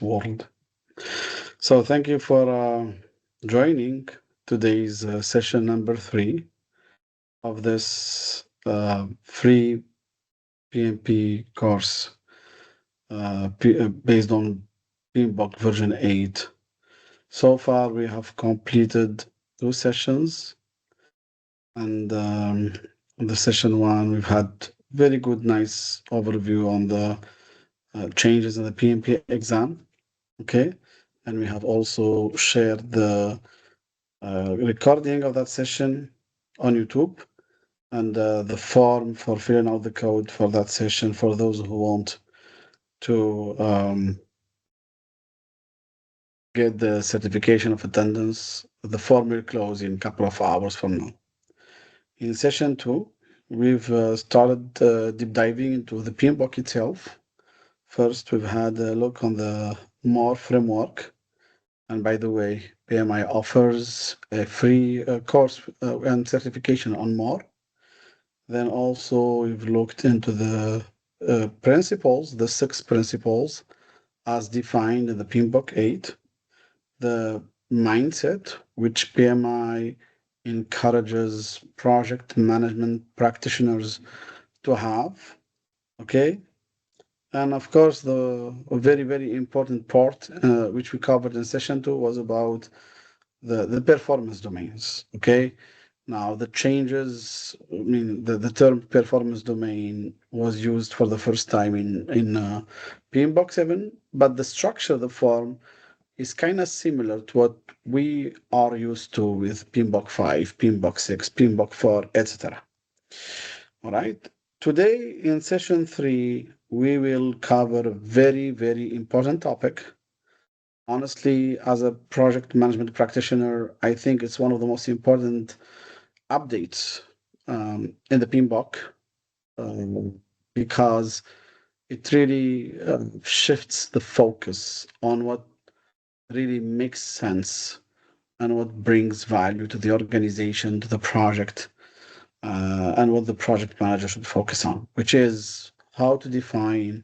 world. So thank you for joining today's session number 3 of this free PMP course based on PMBOK version 8. So far, we have completed 2 sessions, and in the session 1, we've had very good, nice overview on the changes in the PMP exam. Okay, and we have also shared the recording of that session on YouTube and the form for filling out the code for that session for those who want to get the certification of attendance. The form will close in a couple of hours from now. In session 2, we've started deep diving into the PMBOK itself. First, we've had a look on the MORE framework. And by the way, PMI offers a free course and certification on MORE. Then also we've looked into the principles, the 6 principles as defined in the PMBOK 8, the mindset which PMI encourages project management practitioners to have, okay? And of course, the very, very important part, which we covered in session 2, was about the performance domains, okay? Now, the changes, I mean, the term performance domain was used for the first time in PMBOK 7, but the structure of the form is kind of similar to what we are used to with PMBOK 5, PMBOK 6, PMBOK 4, etc. All right. Today in session 3, we will cover a very, very important topic. Honestly, as a project management practitioner, I think it's one of the most important updates in the PMBOK because it really shifts the focus on what really makes sense and what brings value to the organization, to the project, and what the project manager should focus on, which is how to define,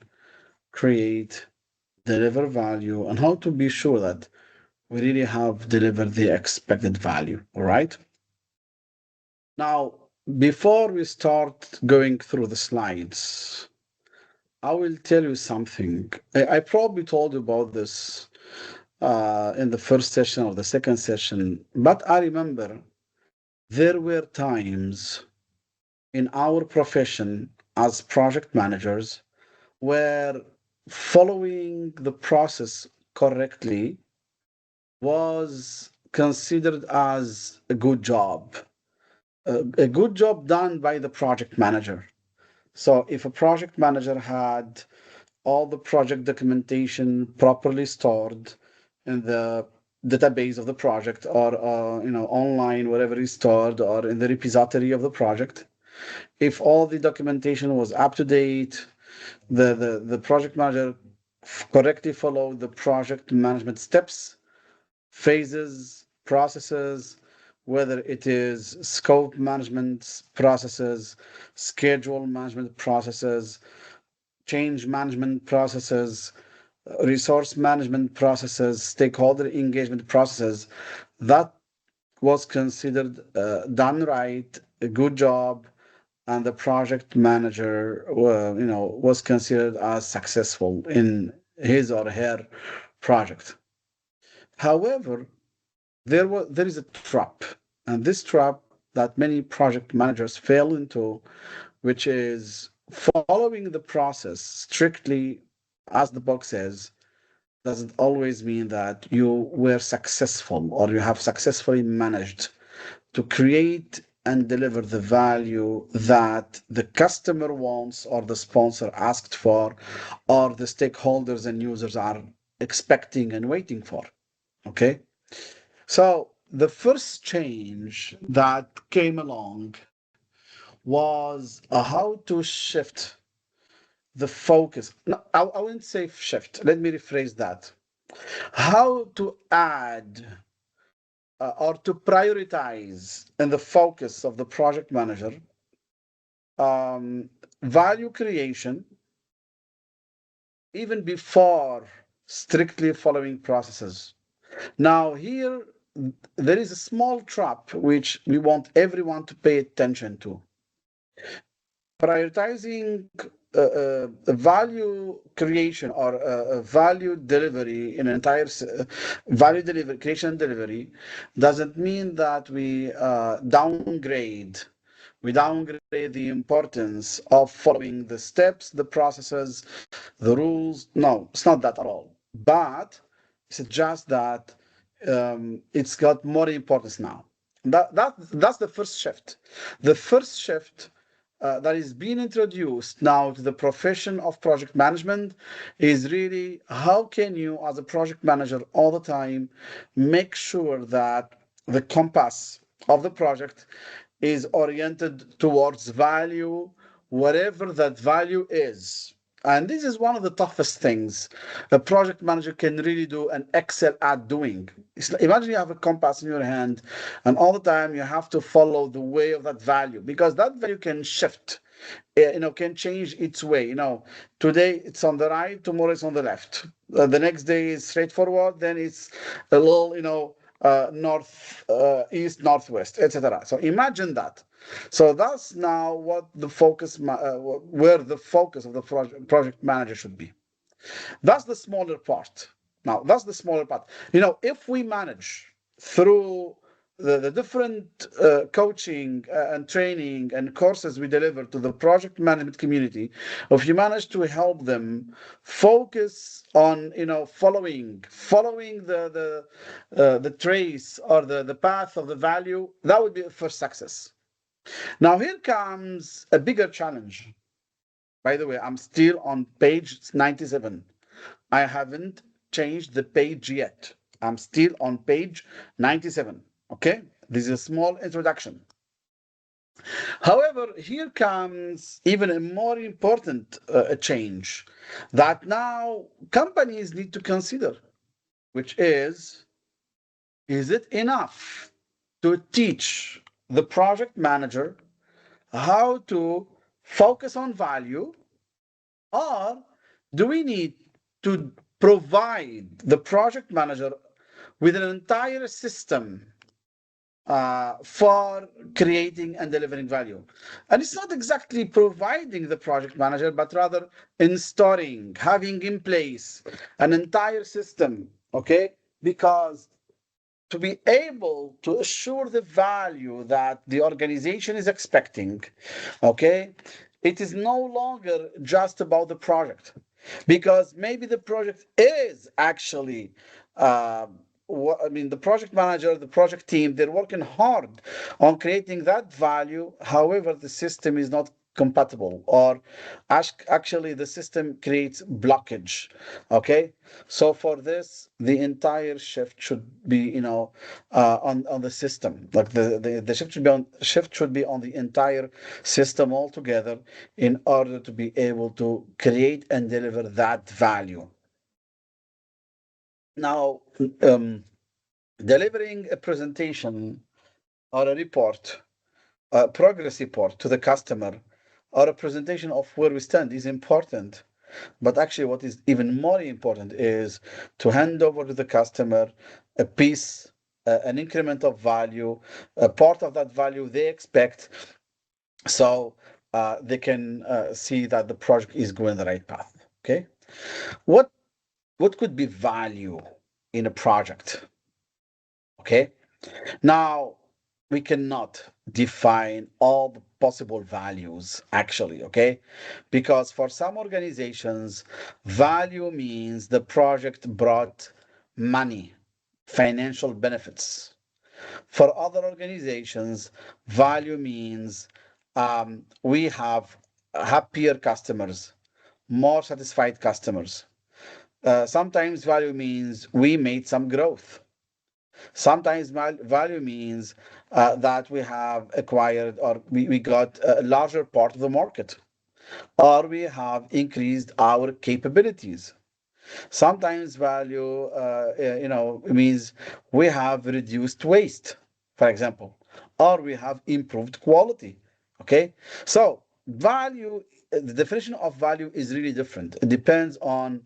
create, deliver value, and how to be sure that we really have delivered the expected value. All right. Now, before we start going through the slides, I will tell you something. I probably told you about this in the first session or the second session, but I remember there were times in our profession as project managers where following the process correctly was considered as a good job, a good job done by the project manager. So if a project manager had all the project documentation properly stored in the database of the project or online wherever it's stored or in the repository of the project, if all the documentation was up to date, the project manager correctly followed the project management steps, phases, processes, whether it is scope management processes, schedule management processes, change management processes, resource management processes, stakeholder engagement processes, that was considered done right, a good job, and the project manager, was considered as successful in his or her project. However, there is a trap, and this trap that many project managers fail into, which is following the process strictly as the book says, doesn't always mean that you were successful or you have successfully managed to create and deliver the value that the customer wants or the sponsor asked for or the stakeholders and users are expecting and waiting for. Okay? So the first change that came along was how to shift the focus. No, I wouldn't say shift. Let me rephrase that. How to add or to prioritize in the focus of the project manager value creation even before strictly following processes. Now, here there is a small trap which we want everyone to pay attention to. Prioritizing value creation or value delivery in entire value delivery creation and delivery doesn't mean that we downgrade the importance of following the steps, the processes, the rules. No, it's not that at all. But it's just that it's got more importance now. That's the first shift. The first shift that is being introduced now to the profession of project management is really how can you, as a project manager, all the time make sure that the compass of the project is oriented towards value, whatever that value is. And this is one of the toughest things a project manager can really do and excel at doing. Imagine you have a compass in your hand, and all the time you have to follow the way of that value because that value can shift. Can change its way. Today it's on the right, tomorrow it's on the left. The next day is straightforward, then it's a little, north, east, northwest, etc. So imagine that. So that's now what the focus, where the focus of the project manager should be. That's the smaller part. Now, that's the smaller part. If we manage through the different coaching and training and courses we deliver to the project management community, if you manage to help them focus on, following the trace or the path of the value, that would be a first success. Now, here comes a bigger challenge. By the way, I'm still on page 97. I haven't changed the page yet. I'm still on page 97. Okay? This is a small introduction. However, here comes even a more important change that now companies need to consider, which is it enough to teach the project manager how to focus on value, or do we need to provide the project manager with an entire system for creating and delivering value? And it's not exactly providing the project manager, but rather installing, having in place an entire system, okay? Because to be able to assure the value that the organization is expecting, okay, it is no longer just about the project, because maybe the project is actually the project manager, the project team, they're working hard on creating that value. However, the system is not compatible, or actually the system creates blockage. Okay, so for this, the entire shift should be, on the system. Like the shift should be on the entire system altogether in order to be able to create and deliver that value. Now, delivering a presentation or a report, a progress report to the customer, or a presentation of where we stand is important. But actually, what is even more important is to hand over to the customer a piece, an increment of value, a part of that value they expect, so they can see that the project is going the right path. Okay, what what could be value in a project? Okay, now we cannot define all the possible values actually, okay? Because for some organizations, value means the project brought money, financial benefits. For other organizations, value means we have happier customers, more satisfied customers. Sometimes value means we made some growth. Sometimes value means that we have acquired, or we got a larger part of the market, or we have increased our capabilities. Sometimes value, means we have reduced waste, for example, or we have improved quality. Okay, so value, the definition of value is really different. It depends on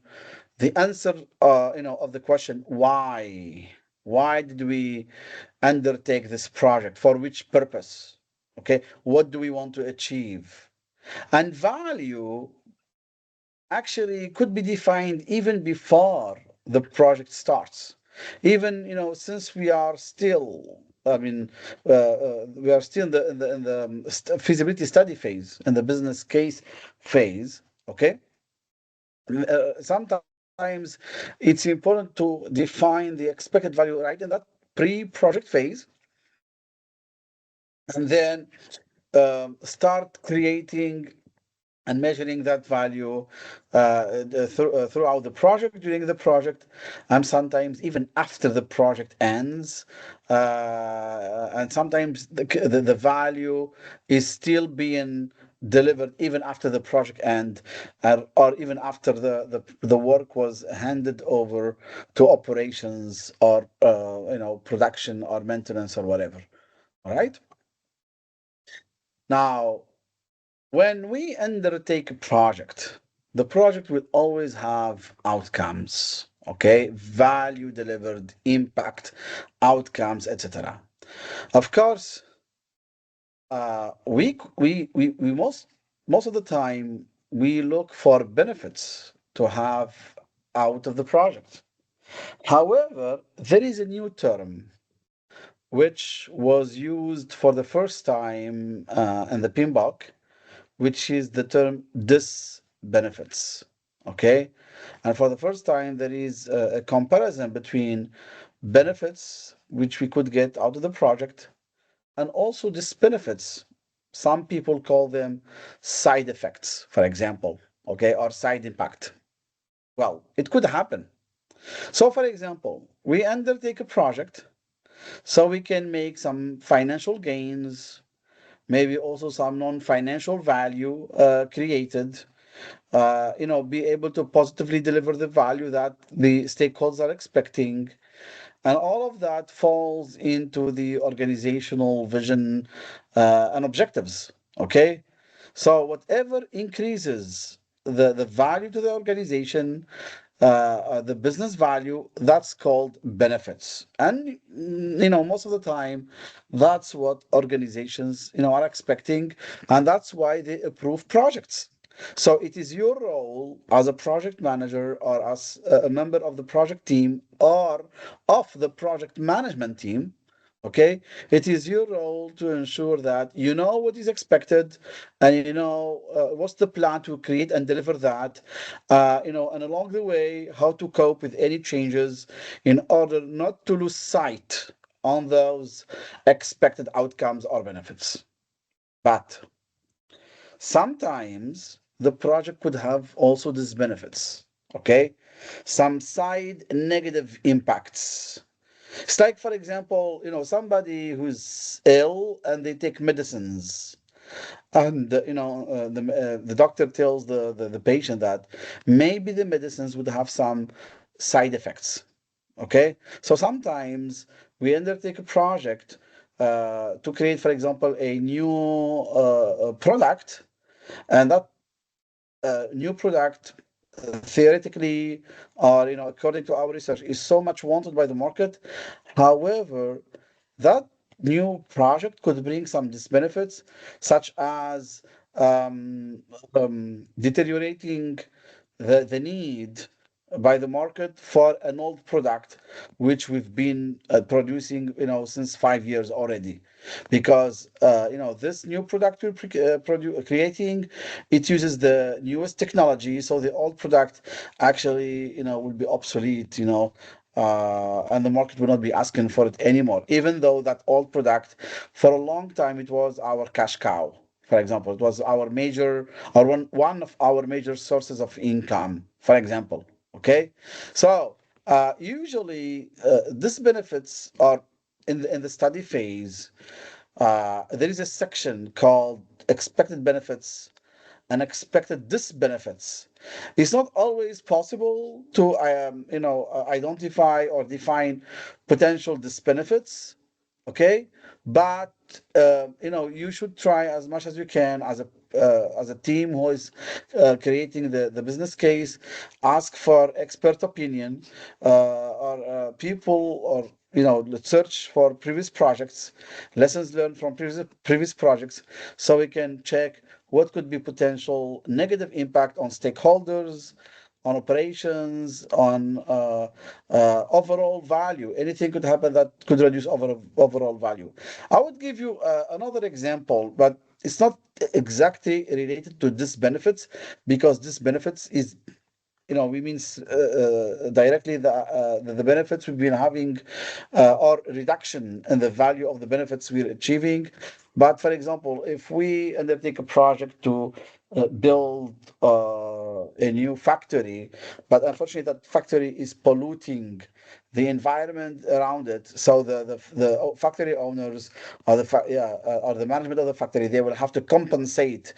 the answer, of the question why. Why did we undertake this project? For which purpose? Okay, what do we want to achieve? And value actually could be defined even before the project starts. Even since we are still, I mean, we are still in the feasibility study phase and the business case phase. Okay, sometimes it's important to define the expected value right in that pre-project phase, and then start creating and measuring that value throughout the project, during the project, and sometimes even after the project ends. And sometimes the value is still being delivered even after the project end, or even after the work was handed over to operations, or production or maintenance or whatever. All right. Now, when we undertake a project, the project will always have outcomes, okay? Value delivered, impact, outcomes, etc. Of course, we most of the time we look for benefits to have out of the project. However, there is a new term which was used for the first time in the PMBOK, which is the term dis-benefits. Okay? And for the first time, there is a comparison between benefits which we could get out of the project and also dis-benefits. Some people call them side effects, for example, okay, or side impact. Well, it could happen. So, for example, we undertake a project so we can make some financial gains, maybe also some non-financial value created, be able to positively deliver the value that the stakeholders are expecting. And all of that falls into the organizational vision and objectives. Okay. So whatever increases the value to the organization, the business value, that's called benefits. And most of the time, that's what organizations are expecting, and that's why they approve projects. So it is your role as a project manager, or as a member of the project team, or of the project management team. Okay, it is your role to ensure that you know what is expected, and what's the plan to create and deliver that, and along the way, how to cope with any changes in order not to lose sight on those expected outcomes or benefits. But sometimes the project could have also these benefits. Okay, some side negative impacts. It's like, for example, somebody who's ill and they take medicines, and the doctor tells the patient that maybe the medicines would have some side effects. Okay, so sometimes we undertake a project to create, for example, a new product, and that new product, theoretically, or according to our research, is so much wanted by the market. However, that new project could bring some disbenefits, such as deteriorating the need by the market for an old product which we've been producing since 5 years already, because this new product we're creating, it uses the newest technology, so the old product actually will be obsolete, and the market will not be asking for it anymore, even though that old product, for a long time, it was our cash cow. For example, it was our major, or one of our major sources of income, for example. Okay, so usually these benefits are in the study phase. There is a section called expected benefits and expected disbenefits. It's not always possible to identify or define potential disbenefits. Okay, but you should try as much as you can as a as a team who is creating the business case, ask for expert opinion, or people, or let's search for previous projects, lessons learned from previous projects, so we can check what could be potential negative impact on stakeholders, on operations, on overall value. Anything could happen that could reduce overall value. I would give you another example, but it's not exactly related to this benefits, because this benefits is, we means directly the benefits we've been having, or reduction in the value of the benefits we're achieving. But for example, if we undertake a project to build a new factory, but unfortunately that factory is polluting the environment around it, so the factory owners, or or the management of the factory, they will have to compensate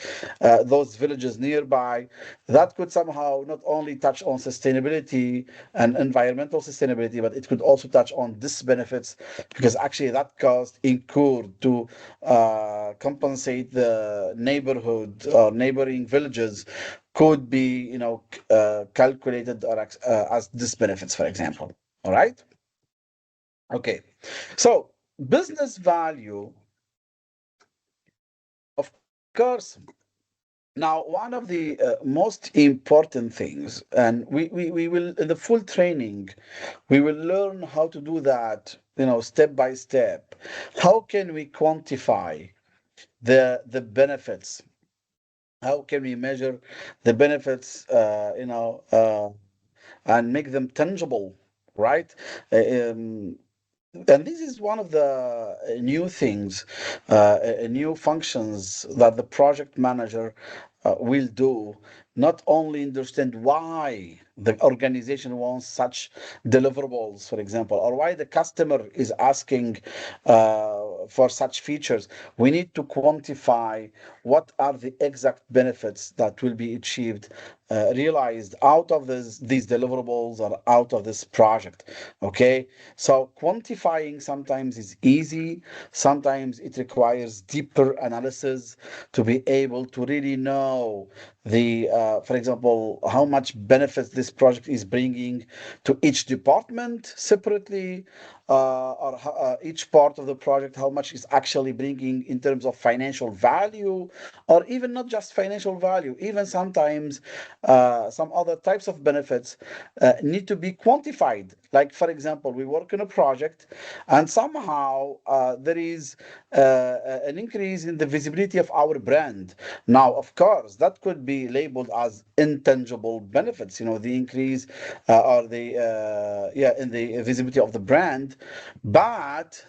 those villages nearby. That could somehow not only touch on sustainability and environmental sustainability, but it could also touch on benefits, because actually that cost incurred to compensate the neighborhood or neighboring villages could be, calculated, or as benefits, for example. All right. Okay. So business value, of course. Now, one of the most important things, and we will, in the full training, we will learn how to do that, step by step. How can we quantify the benefits? How can we measure the benefits, and make them tangible, right? Um, and this is one of the new things, new functions that the project manager will do. Not only understand why the organization wants such deliverables, for example, or why the customer is asking for such features. We need to quantify what are the exact benefits that will be achieved, realized out of these deliverables, or out of this project. Okay, so quantifying sometimes is easy, sometimes it requires deeper analysis to be able to really know for example, how much benefits this project is bringing to each department separately, or each part of the project, how much is actually bringing in terms of financial value, or even not just financial value, even sometimes some other types of benefits need to be quantified. Like, for example, we work on a project, and somehow there is an increase in the visibility of our brand. Now, of course, that could be labeled as intangible benefits, the increase, or the in the visibility of the brand. But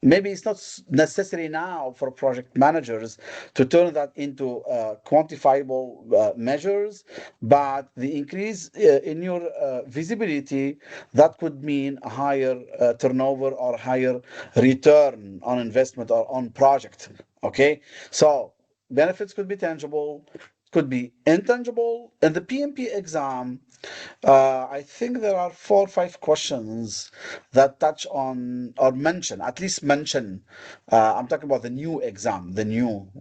maybe it's not necessary now for project managers to turn that into quantifiable measures, but the increase in your visibility, that could mean a higher turnover, or higher return on investment, or on project. Okay, so benefits could be tangible, could be intangible. In the PMP exam, I think there are 4 or 5 questions that touch on, or mention, at least mention. I'm talking about the new exam,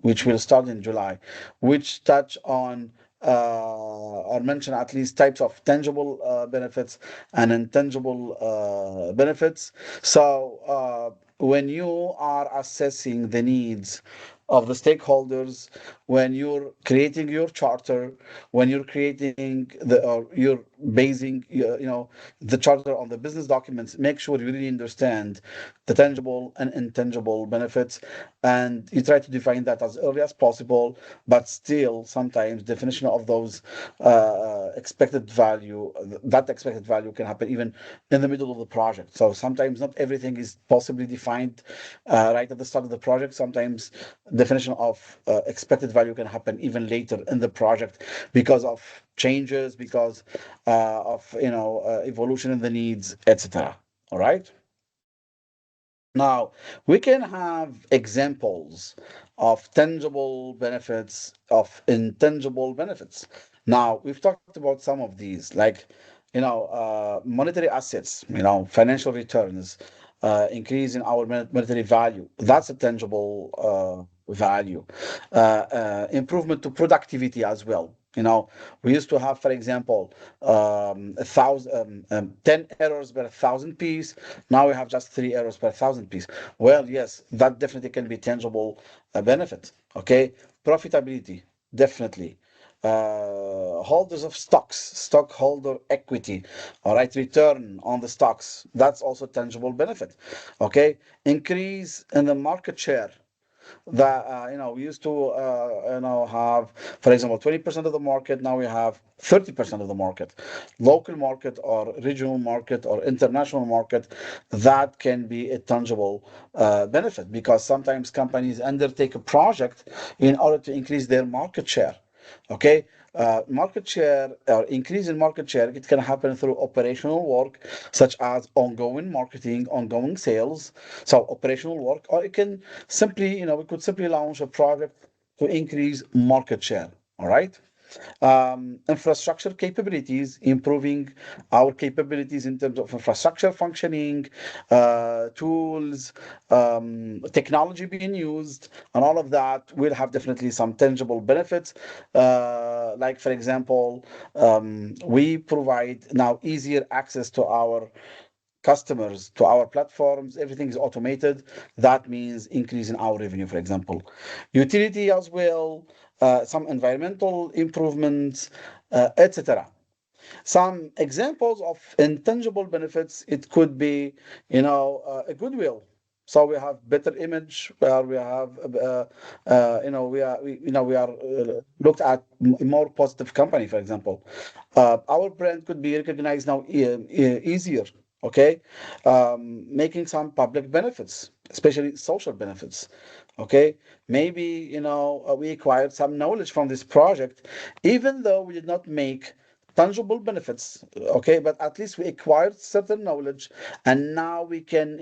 which will start in July, which touch on, or mention at least types of tangible benefits and intangible benefits. So, when you are assessing the needs of the stakeholders, when you're creating your charter, when you're creating or you're basing, the charter on the business documents, make sure you really understand the tangible and intangible benefits, and you try to define that as early as possible. But still, sometimes definition of those expected value, that expected value can happen even in the middle of the project. So sometimes not everything is possibly defined right at the start of the project. Sometimes definition of expected value can happen even later in the project, because of changes, because of evolution in the needs, etc. All right. Now, we can have examples of tangible benefits, of intangible benefits. Now, we've talked about some of these, like, monetary assets, financial returns, increase in our monetary value. That's a tangible value, improvement to productivity as well. We used to have, for example, 10 errors per 1,000 piece. Now we have just 3 errors per 1,000 piece. Well, yes, that definitely can be tangible benefit. Okay, profitability, definitely. Holders of stocks, stockholder equity, all right, return on the stocks, that's also tangible benefit. Okay, increase in the market share that we used to have, for example, 20% of the market. Now we have 30% of the market, local market or regional market or international market. That can be a tangible benefit, because sometimes companies undertake a project in order to increase their market share. Okay, market share or increase in market share, it can happen through operational work, such as ongoing marketing, ongoing sales. So operational work, or it can simply, we could simply launch a project to increase market share. All right. Infrastructure capabilities, improving our capabilities in terms of infrastructure functioning, tools, technology being used, and all of that will have definitely some tangible benefits. Like, for example, we provide now easier access to our customers, to our platforms. Everything is automated. That means increase in our revenue, for example. Utility as well, some environmental improvements, etc. Some examples of intangible benefits, it could be, a goodwill. So we have better image, where we have, we are looked at a more positive company, for example. Our brand could be recognized now easier. Okay, making some public benefits, especially social benefits. Okay, maybe we acquired some knowledge from this project, even though we did not make tangible benefits. Okay, but at least we acquired certain knowledge, and now we can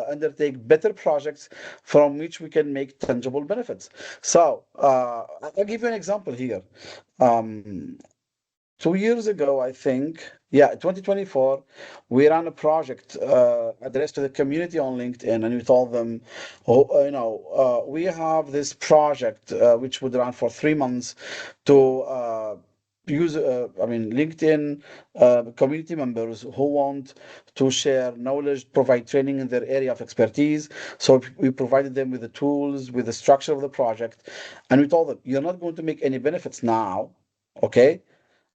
undertake better projects from which we can make tangible benefits. So I'll give you an example here. 2 years ago, I think, yeah, 2024, we ran a project addressed to the community on LinkedIn, and we told them, oh, we have this project which would run for 3 months to use, LinkedIn community members who want to share knowledge, provide training in their area of expertise. So we provided them with the tools, with the structure of the project, and we told them, you're not going to make any benefits now, okay?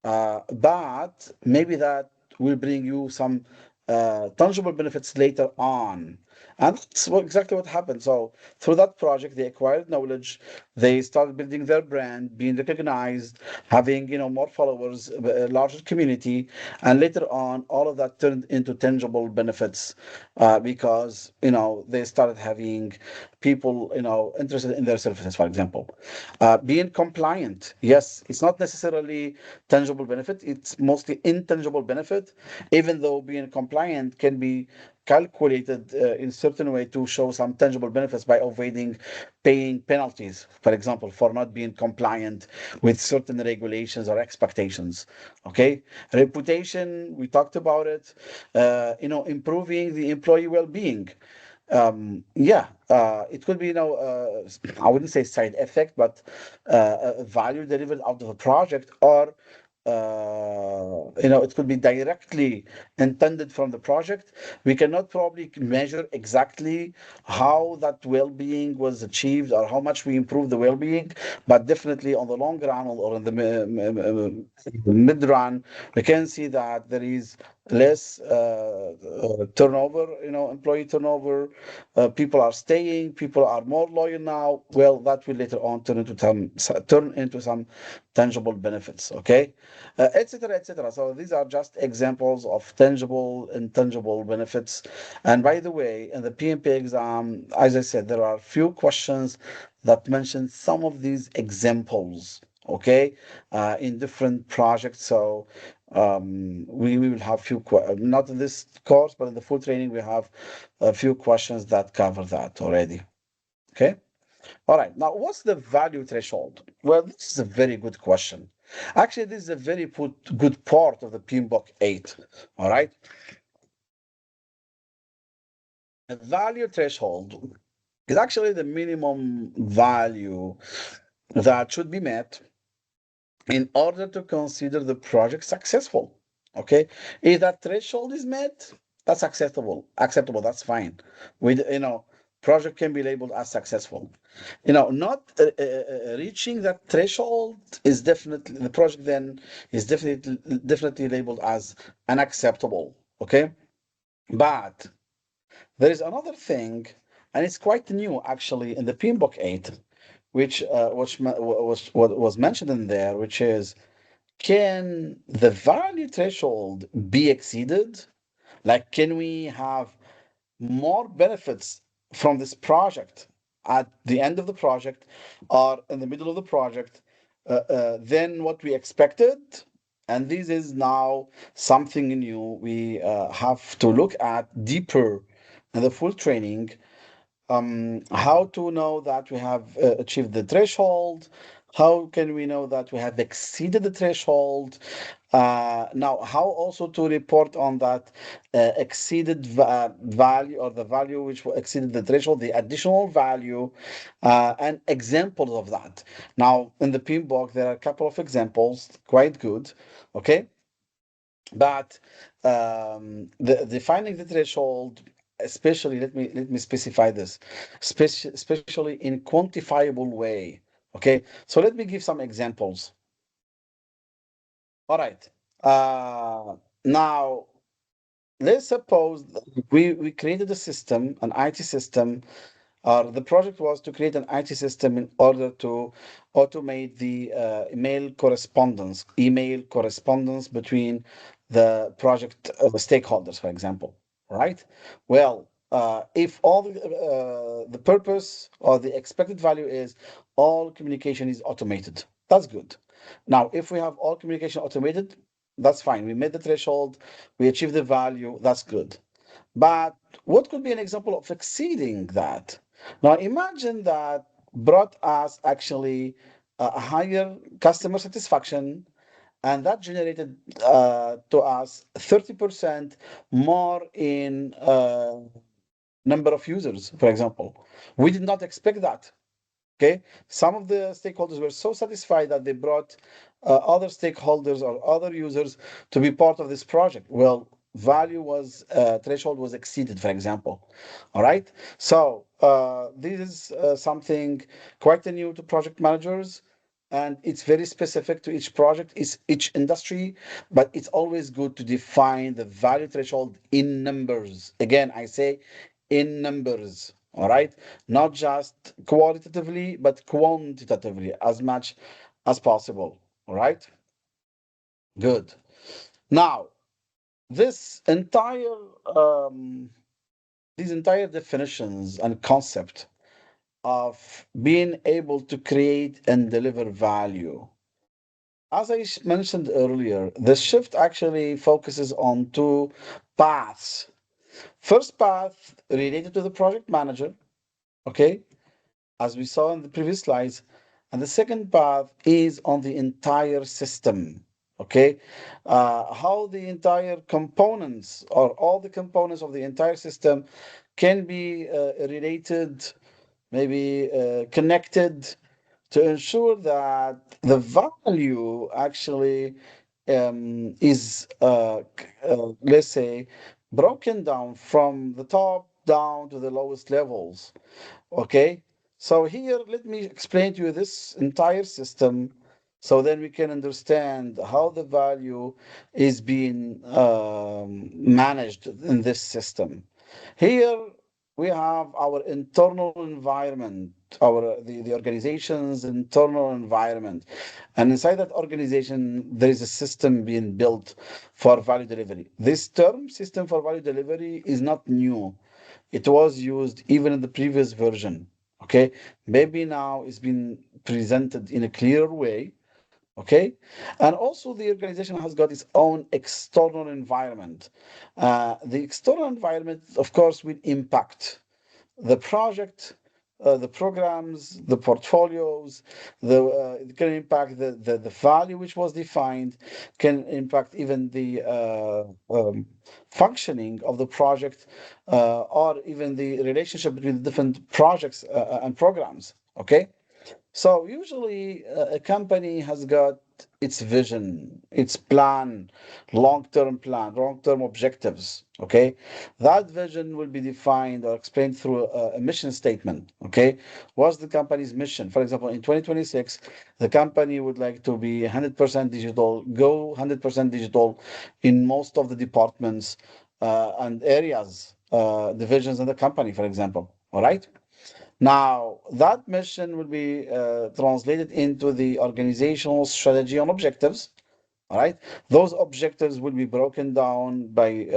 But maybe that will bring you some tangible benefits later on. And that's exactly what happened. So through that project, they acquired knowledge. They started building their brand, being recognized, having more followers, a larger community, and later on, all of that turned into tangible benefits because they started having people interested in their services. For example, being compliant. Yes, it's not necessarily tangible benefit; it's mostly intangible benefit. Even though being compliant can be calculated in certain way to show some tangible benefits by avoiding paying penalties, for example, for not being compliant with certain regulations or expectations. Okay, reputation, we talked about it. Improving the employee well-being. It could be, I wouldn't say side effect, but a value delivered out of a project, or it could be directly intended from the project. We cannot probably measure exactly how that well-being was achieved or how much we improved the well-being, but definitely on the long run, or in the mid-run, we can see that there is less turnover, employee turnover. People are staying, people are more loyal now. Well, that will later on turn into some tangible benefits. Okay, etc., etc. So these are just examples of tangible and intangible benefits. And by the way, in the PMP exam, as I said, there are few questions that mention some of these examples. Okay, in different projects. So we will have few, not in this course, but in the full training, we have a few questions that cover that already. Okay. All right. Now, what's the value threshold? Well, this is a very good question. Actually, this is a very good part of the PMBOK 8. All right. A value threshold is actually the minimum value that should be met in order to consider the project successful. Okay, if that threshold is met, that's acceptable, that's fine. With, project can be labeled as successful. Not reaching that threshold is definitely, the project then is definitely labeled as unacceptable. Okay, but there is another thing, and it's quite new actually in the PMBOK 8, which was mentioned in there, which is, can the value threshold be exceeded? Like, can we have more benefits from this project at the end of the project or in the middle of the project than what we expected? And this is now something new we have to look at deeper in the full training. How to know that we have achieved the threshold? How can we know that we have exceeded the threshold? Now, how also to report on that exceeded value, or the value which exceeded the threshold, the additional value, and examples of that. Now, in the PMBOK, there are a couple of examples, quite good. Okay, but the defining the threshold, especially, let me specify this, especially in quantifiable way. Okay, so let me give some examples. All right. Now let's suppose that we created a system, an IT system. The project was to create an IT system in order to automate the email correspondence between the project stakeholders, for example. Right? Well, if all the purpose or the expected value is all communication is automated, that's good. Now, if we have all communication automated, that's fine. We made the threshold, we achieved the value, that's good. But what could be an example of exceeding that? Now, imagine that brought us actually a higher customer satisfaction, and that generated to us 30% more in number of users, for example. We did not expect that. Okay, some of the stakeholders were so satisfied that they brought other stakeholders or other users to be part of this project. Well, value was threshold was exceeded, for example. All right, so this is something quite new to project managers, and it's very specific to each project, is each industry, but it's always good to define the value threshold in numbers. Again, I say in numbers. All right, not just qualitatively, but quantitatively as much as possible. All right, good. Now, this entire these entire definitions and concept of being able to create and deliver value, as I mentioned earlier, the shift actually focuses on two paths. First path related to the project manager, okay, as we saw in the previous slides. And the second path is on the entire system. Okay, how the entire components or all the components of the entire system can be related, maybe connected, to ensure that the value actually is, let's say, broken down from the top down to the lowest levels. Okay, so here let me explain to you this entire system, so then we can understand how the value is being managed in this system. Here we have our internal environment, the organization's internal environment, and inside that organization there is a system being built for value delivery. This term, system for value delivery, is not new. It was used even in the previous version. Okay, maybe now it's been presented in a clearer way. Okay, and also the organization has got its own external environment. The external environment, of course, will impact the project the programs, the portfolios, it can impact the value which was defined, can impact even the functioning of the project, or even the relationship between the different projects and programs. Okay. So usually a company has got its vision, its plan, long-term plan, long-term objectives. Okay, that vision will be defined or explained through a mission statement. Okay, what's the company's mission? For example, in 2026, the company would like to be 100% digital, go 100% digital in most of the departments and areas, divisions in the company, for example. All right. Now, that mission will be translated into the organizational strategy and objectives. All right. Those objectives will be broken down by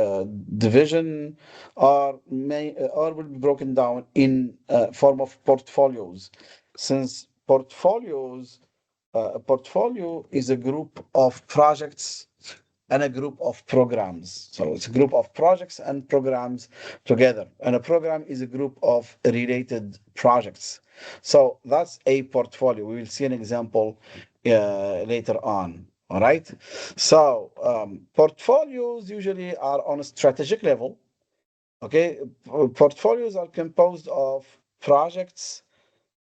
division, or will be broken down in form of portfolios. Since a portfolio is a group of projects and a group of programs. So it's a group of projects and programs together. And a program is a group of related projects. So that's a portfolio. We will see an example later on. All right. So portfolios usually are on a strategic level. Okay. Portfolios are composed of projects,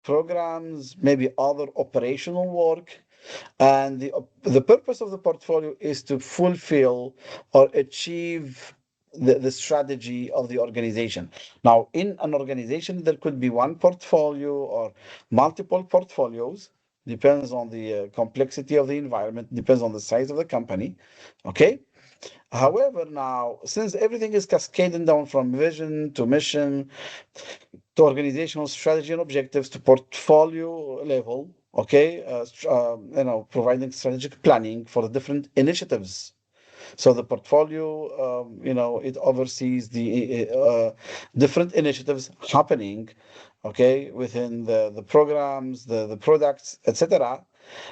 programs, maybe other operational work, and the purpose of the portfolio is to fulfill or achieve the strategy of the organization. Now, in an organization, there could be one portfolio or multiple portfolios. Depends on the complexity of the environment, depends on the size of the company. Okay. However, now, since everything is cascading down from vision to mission to organizational strategy and objectives to portfolio level, okay, providing strategic planning for the different initiatives. So the portfolio, it oversees the different initiatives happening, okay, within the programs, the products, etc.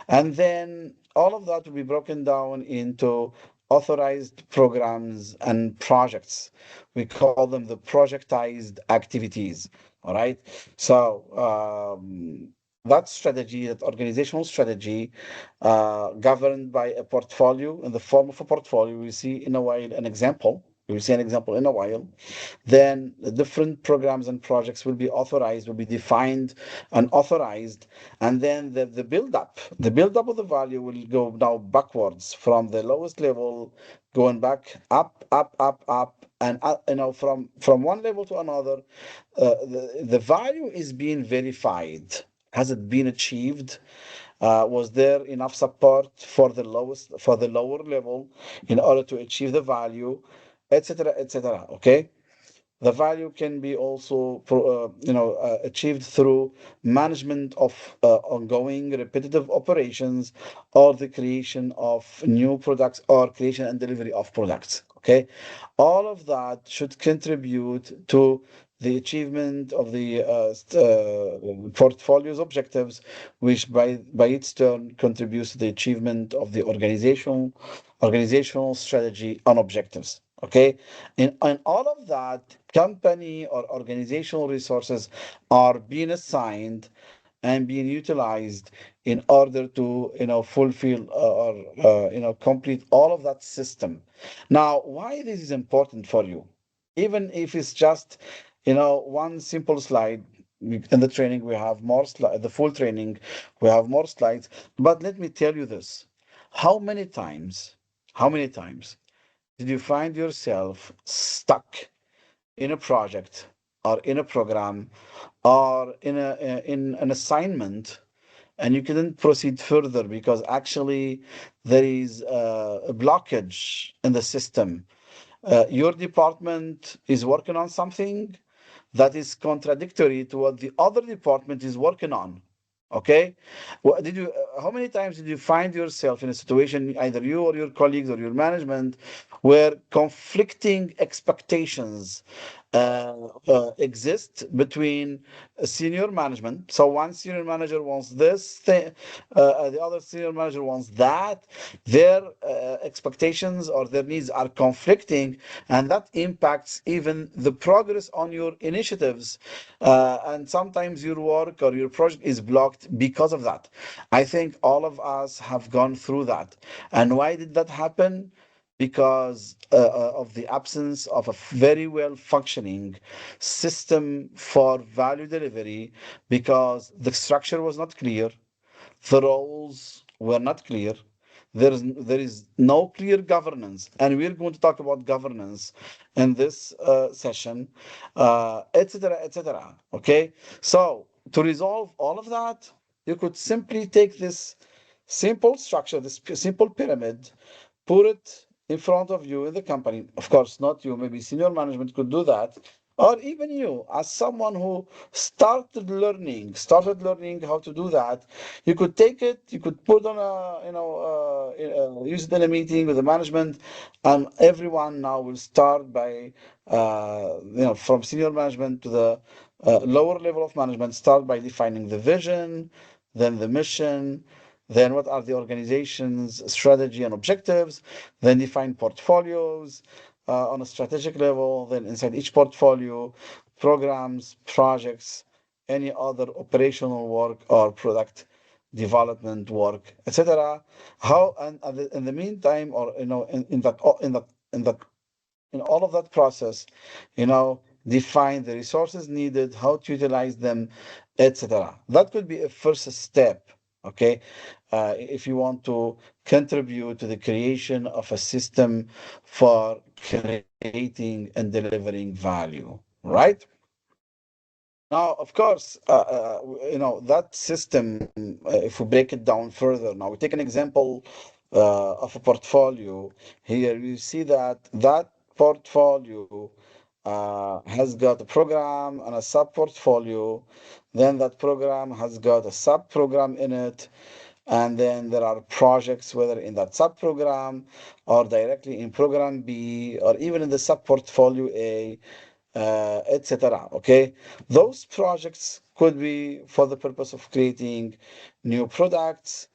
And then all of that will be broken down into authorized programs and projects. We call them the projectized activities. All right. So that strategy, that organizational strategy, governed by a portfolio in the form of a portfolio, we see in a while an example. We will see an example in a while. Then the different programs and projects will be authorized, will be defined and authorized, and then the build up of the value will go now backwards from the lowest level, going back up, and from one level to another. The value is being verified. Has it been achieved? Was there enough support for the lower level in order to achieve the value, etc., etc. Okay. The value can be also achieved through management of ongoing repetitive operations, or the creation of new products, or creation and delivery of products. Okay, all of that should contribute to the achievement of the portfolio's objectives, which by its turn contributes to the achievement of the organizational strategy and objectives. Okay, in all of that, company or organizational resources are being assigned and being utilized in order to fulfill or complete all of that system. Now, why this is important for you, even if it's just one simple slide. In the training we have more slides, the full training we have more slides, but let me tell you this: how many times did you find yourself stuck in a project, or in a program, or in an assignment, and you couldn't proceed further because actually there is a blockage in the system? Your department is working on something that is contradictory to what the other department is working on. Okay, how many times did you find yourself in a situation, either you or your colleagues or your management, where conflicting expectations exist between senior management. So one senior manager wants this thing, the other senior manager wants that. Their expectations or their needs are conflicting, and that impacts even the progress on your initiatives. And sometimes your work or your project is blocked because of that. I think all of us have gone through that. And why did that happen? Because of the absence of a very well functioning system for value delivery, because the structure was not clear, the roles were not clear. There is no clear governance, and we're going to talk about governance in this session, etc., etc. Okay, so to resolve all of that, you could simply take this simple structure, this simple pyramid, put it in front of you in the company. Of course, not you, maybe senior management could do that, or even you, as someone who started learning how to do that. You could take it, you could put on a, use it in a meeting with the management, and everyone now will start by, from senior management to the lower level of management, start by defining the vision, then the mission, then what are the organization's strategy and objectives, then define portfolios on a strategic level, then inside each portfolio, programs, projects, any other operational work or product development work, etc. How, and in the meantime, or in all of that process, define the resources needed, how to utilize them, etc. That could be a first step. Okay, if you want to contribute to the creation of a system for creating and delivering value, right? Now, of course, that system, if we break it down further, now we take an example of a portfolio. Here you see that portfolio has got a program and a sub portfolio. Then that program has got a sub program in it. And then there are projects, whether in that sub program or directly in program B or even in the sub portfolio A, etc. Okay, those projects could be for the purpose of creating new products,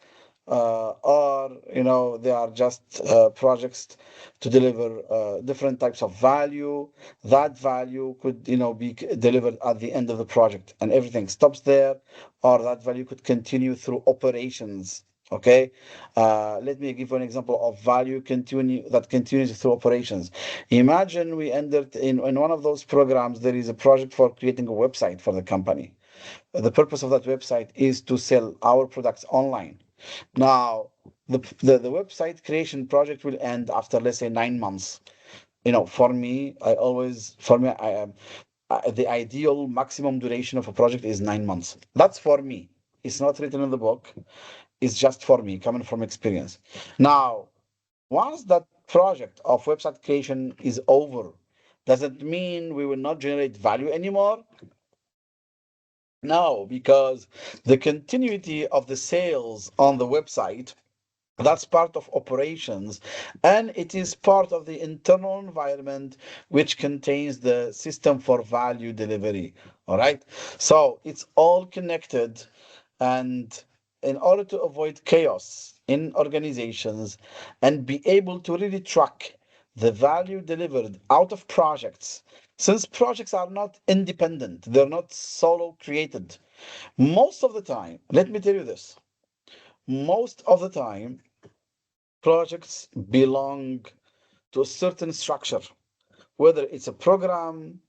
or they are just projects to deliver different types of value. That value could be delivered at the end of the project, and everything stops there, or that value could continue through operations. Okay, let me give you an example of value that continues through operations. Imagine we entered in one of those programs. There is a project for creating a website for the company. The purpose of that website is to sell our products online. Now, the website creation project will end after, let's say, 9 months. For me, I am the ideal maximum duration of a project is 9 months. That's for me. It's not written in the book. It's just for me, coming from experience. Now, once that project of website creation is over, does it mean we will not generate value anymore? No, because the continuity of the sales on the website, that's part of operations, and it is part of the internal environment which contains the system for value delivery. All right. So it's all connected. And in order to avoid chaos in organizations and be able to really track the value delivered out of projects, since projects are not independent, they're not solo created. Most of the time, let me tell you this, most of the time, projects belong to a certain structure, whether it's a program,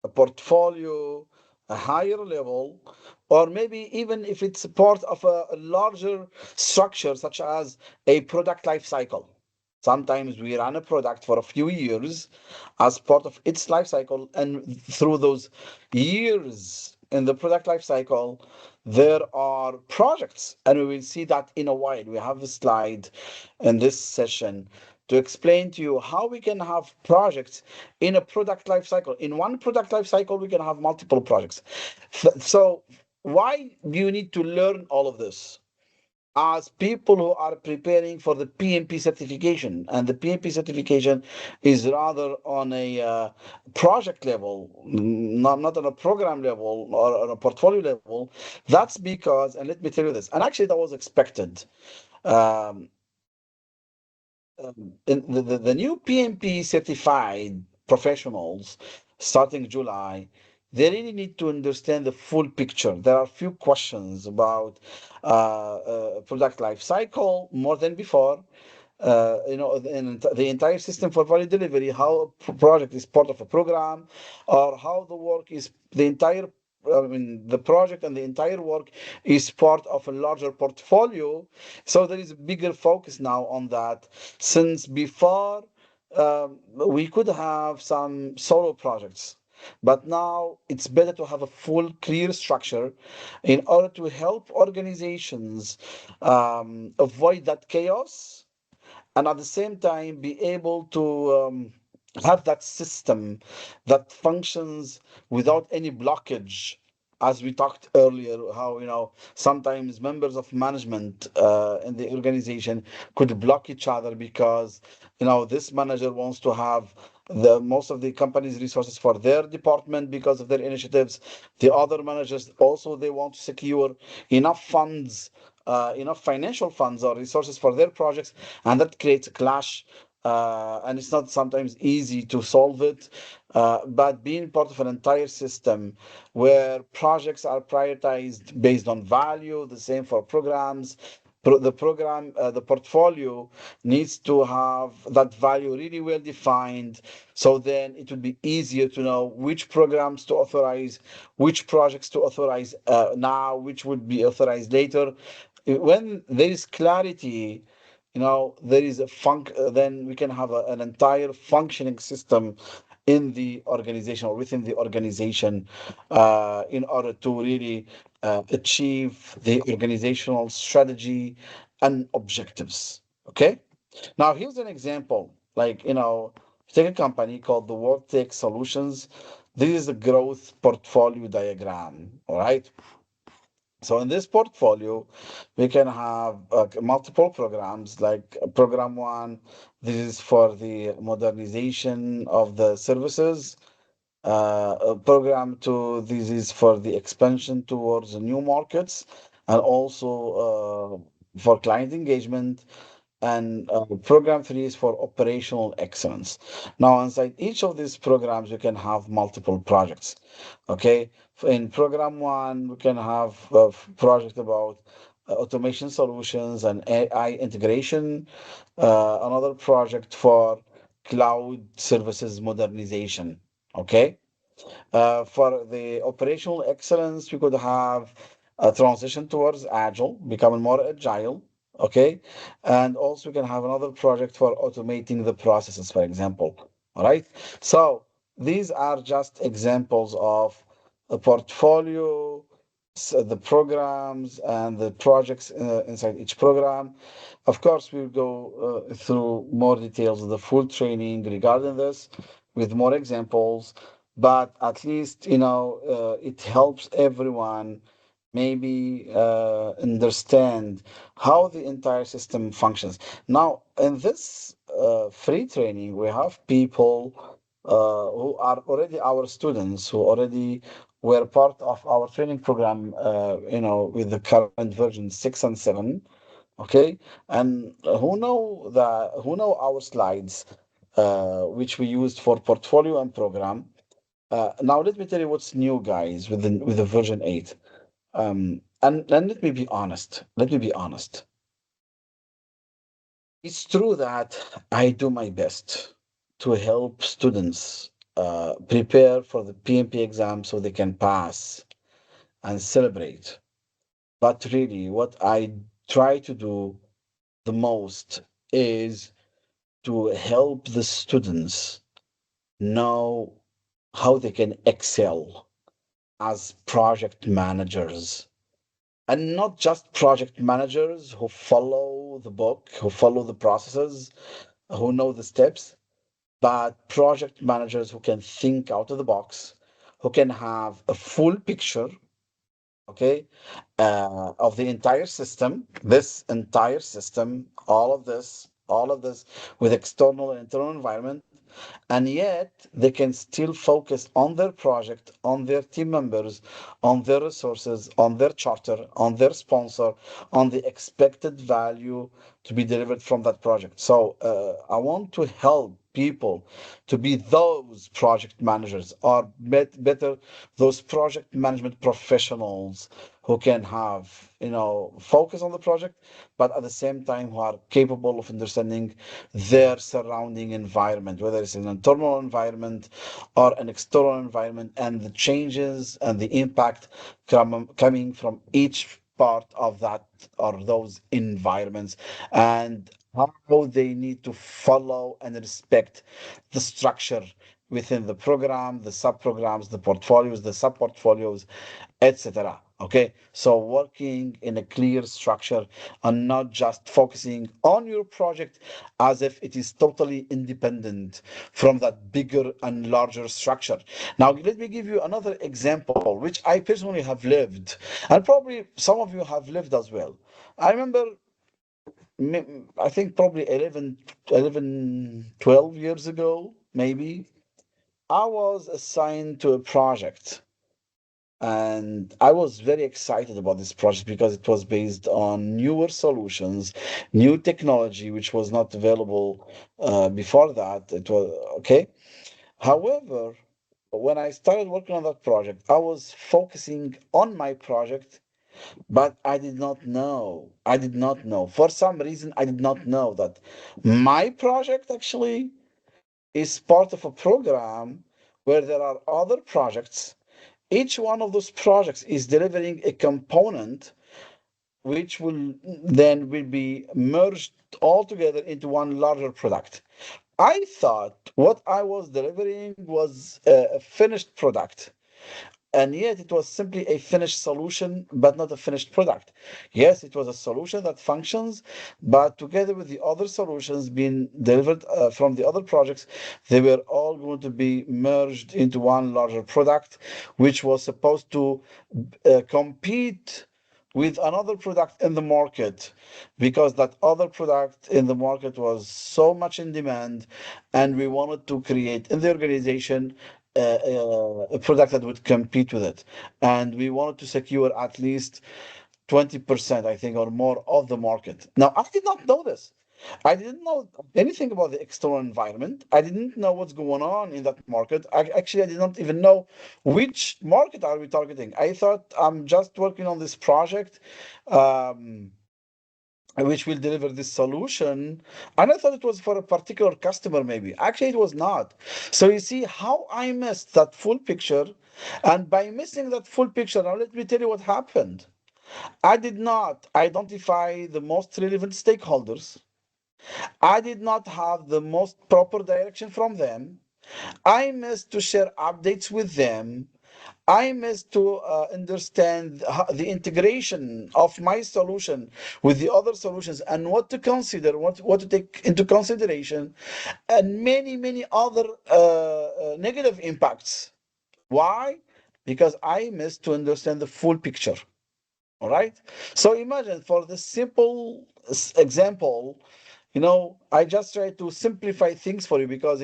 a portfolio, a higher level, or maybe even if it's part of a larger structure, such as a product life cycle. Sometimes we run a product for a few years as part of its life cycle, and through those years in the product life cycle, there are projects, and we will see that in a while. We have a slide in this session to explain to you how we can have projects in a product life cycle. In one product life cycle, we can have multiple projects. So why do you need to learn all of this? as people who are preparing for the PMP certification. And the PMP certification is rather on a project level, not on a program level or on a portfolio level. That's because, and let me tell you this, and actually that was expected. Um, the new PMP certified professionals starting July, they really need to understand the full picture. There are a few questions about product life cycle more than before. The entire system for value delivery, how a project is part of a program, or how the work is the entire. I mean, the project and the entire work is part of a larger portfolio. So there is a bigger focus now on that. Since before, we could have some solo projects, but now it's better to have a full, clear structure in order to help organizations avoid that chaos and at the same time be able to have that system that functions without any blockage, as we talked earlier, how sometimes members of management in the organization could block each other because this manager wants to have the most of the company's resources for their department because of their initiatives. The other managers also, they want to secure enough funds, enough financial funds or resources for their projects, and that creates a clash. And it's not sometimes easy to solve it. But being part of an entire system where projects are prioritized based on value, the same for programs. The portfolio needs to have that value really well defined. So then it would be easier to know which programs to authorize, which projects to authorize now, which would be authorized later. When there is clarity, there is a then we can have an entire functioning system in the organization or within the organization in order to really achieve the organizational strategy and objectives. Okay. Now here's an example. Like, take a company called the World Tech Solutions. This is a growth portfolio diagram. All right. So in this portfolio, we can have multiple programs. Like program one, this is for the modernization of the services. Program two, this is for the expansion towards the new markets, and also for client engagement. And program three is for operational excellence. Now, inside each of these programs, you can have multiple projects. Okay, in program one, we can have a project about automation solutions and AI integration. Another project for cloud services modernization. Okay, for the operational excellence, we could have a transition towards agile, becoming more agile. Okay. And also, we can have another project for automating the processes, for example. All right. So, these are just examples of a portfolio, the programs, and the projects inside each program. Of course, we'll go through more details of the full training regarding this with more examples, but at least it helps everyone maybe understand how the entire system functions. Now in this free training, we have people who are already our students, who already were part of our training program, with the current version 6 and 7. Okay. And who know our slides, which we used for portfolio and program. Now let me tell you what's new, guys, with the version 8. And let me be honest. Let me be honest. It's true that I do my best to help students prepare for the PMP exam so they can pass and celebrate. But really, what I try to do the most is to help the students know how they can excel as project managers, and not just project managers who follow the book, who follow the processes, who know the steps, but project managers who can think out of the box, who can have a full picture, okay, of the entire system, this entire system, all of this with external and internal environment, and yet they can still focus on their project, on their team members, on their resources, on their charter, on their sponsor, on the expected value to be delivered from that project. So I want to help people to be those project managers, or better, those project management professionals who can have, focus on the project, but at the same time who are capable of understanding their surrounding environment, whether it's an internal environment or an external environment, and the changes and the impact coming from each part of that or those environments, and how they need to follow and respect the structure within the program, the sub-programs, the portfolios, the sub-portfolios, etc. Okay, so working in a clear structure and not just focusing on your project as if it is totally independent from that bigger and larger structure. Now, let me give you another example, which I personally have lived, and probably some of you have lived as well. I remember, I think probably 12 years ago, maybe, I was assigned to a project, and I was very excited about this project because it was based on newer solutions, new technology, which was not available before that. It was okay. However, when I started working on that project, I was focusing on my project, but I did not know. I did not know. For some reason, I did not know that my project actually is part of a program where there are other projects. Each one of those projects is delivering a component which will be merged all together into one larger product. I thought what I was delivering was a finished product, and yet it was simply a finished solution, but not a finished product. Yes, it was a solution that functions, but together with the other solutions being delivered from the other projects, they were all going to be merged into one larger product, which was supposed to compete with another product in the market, because that other product in the market was so much in demand, and we wanted to create in the organization a product that would compete with it. And we wanted to secure at least 20%, I think, or more of the market. Now, I did not know this. I didn't know anything about the external environment. I didn't know what's going on in that market. I did not even know which market are we targeting. I thought I'm just working on this project, um, which will deliver this solution. And I thought it was for a particular customer, maybe. Actually, it was not. So you see how I missed that full picture. And by missing that full picture, now let me tell you what happened. I did not identify the most relevant stakeholders. I did not have the most proper direction from them. I missed to share updates with them. I missed to understand the integration of my solution with the other solutions, and what to consider, what to take into consideration, and many, many other negative impacts. Why? Because I missed to understand the full picture. All right. So imagine, for the simple example, I just try to simplify things for you, because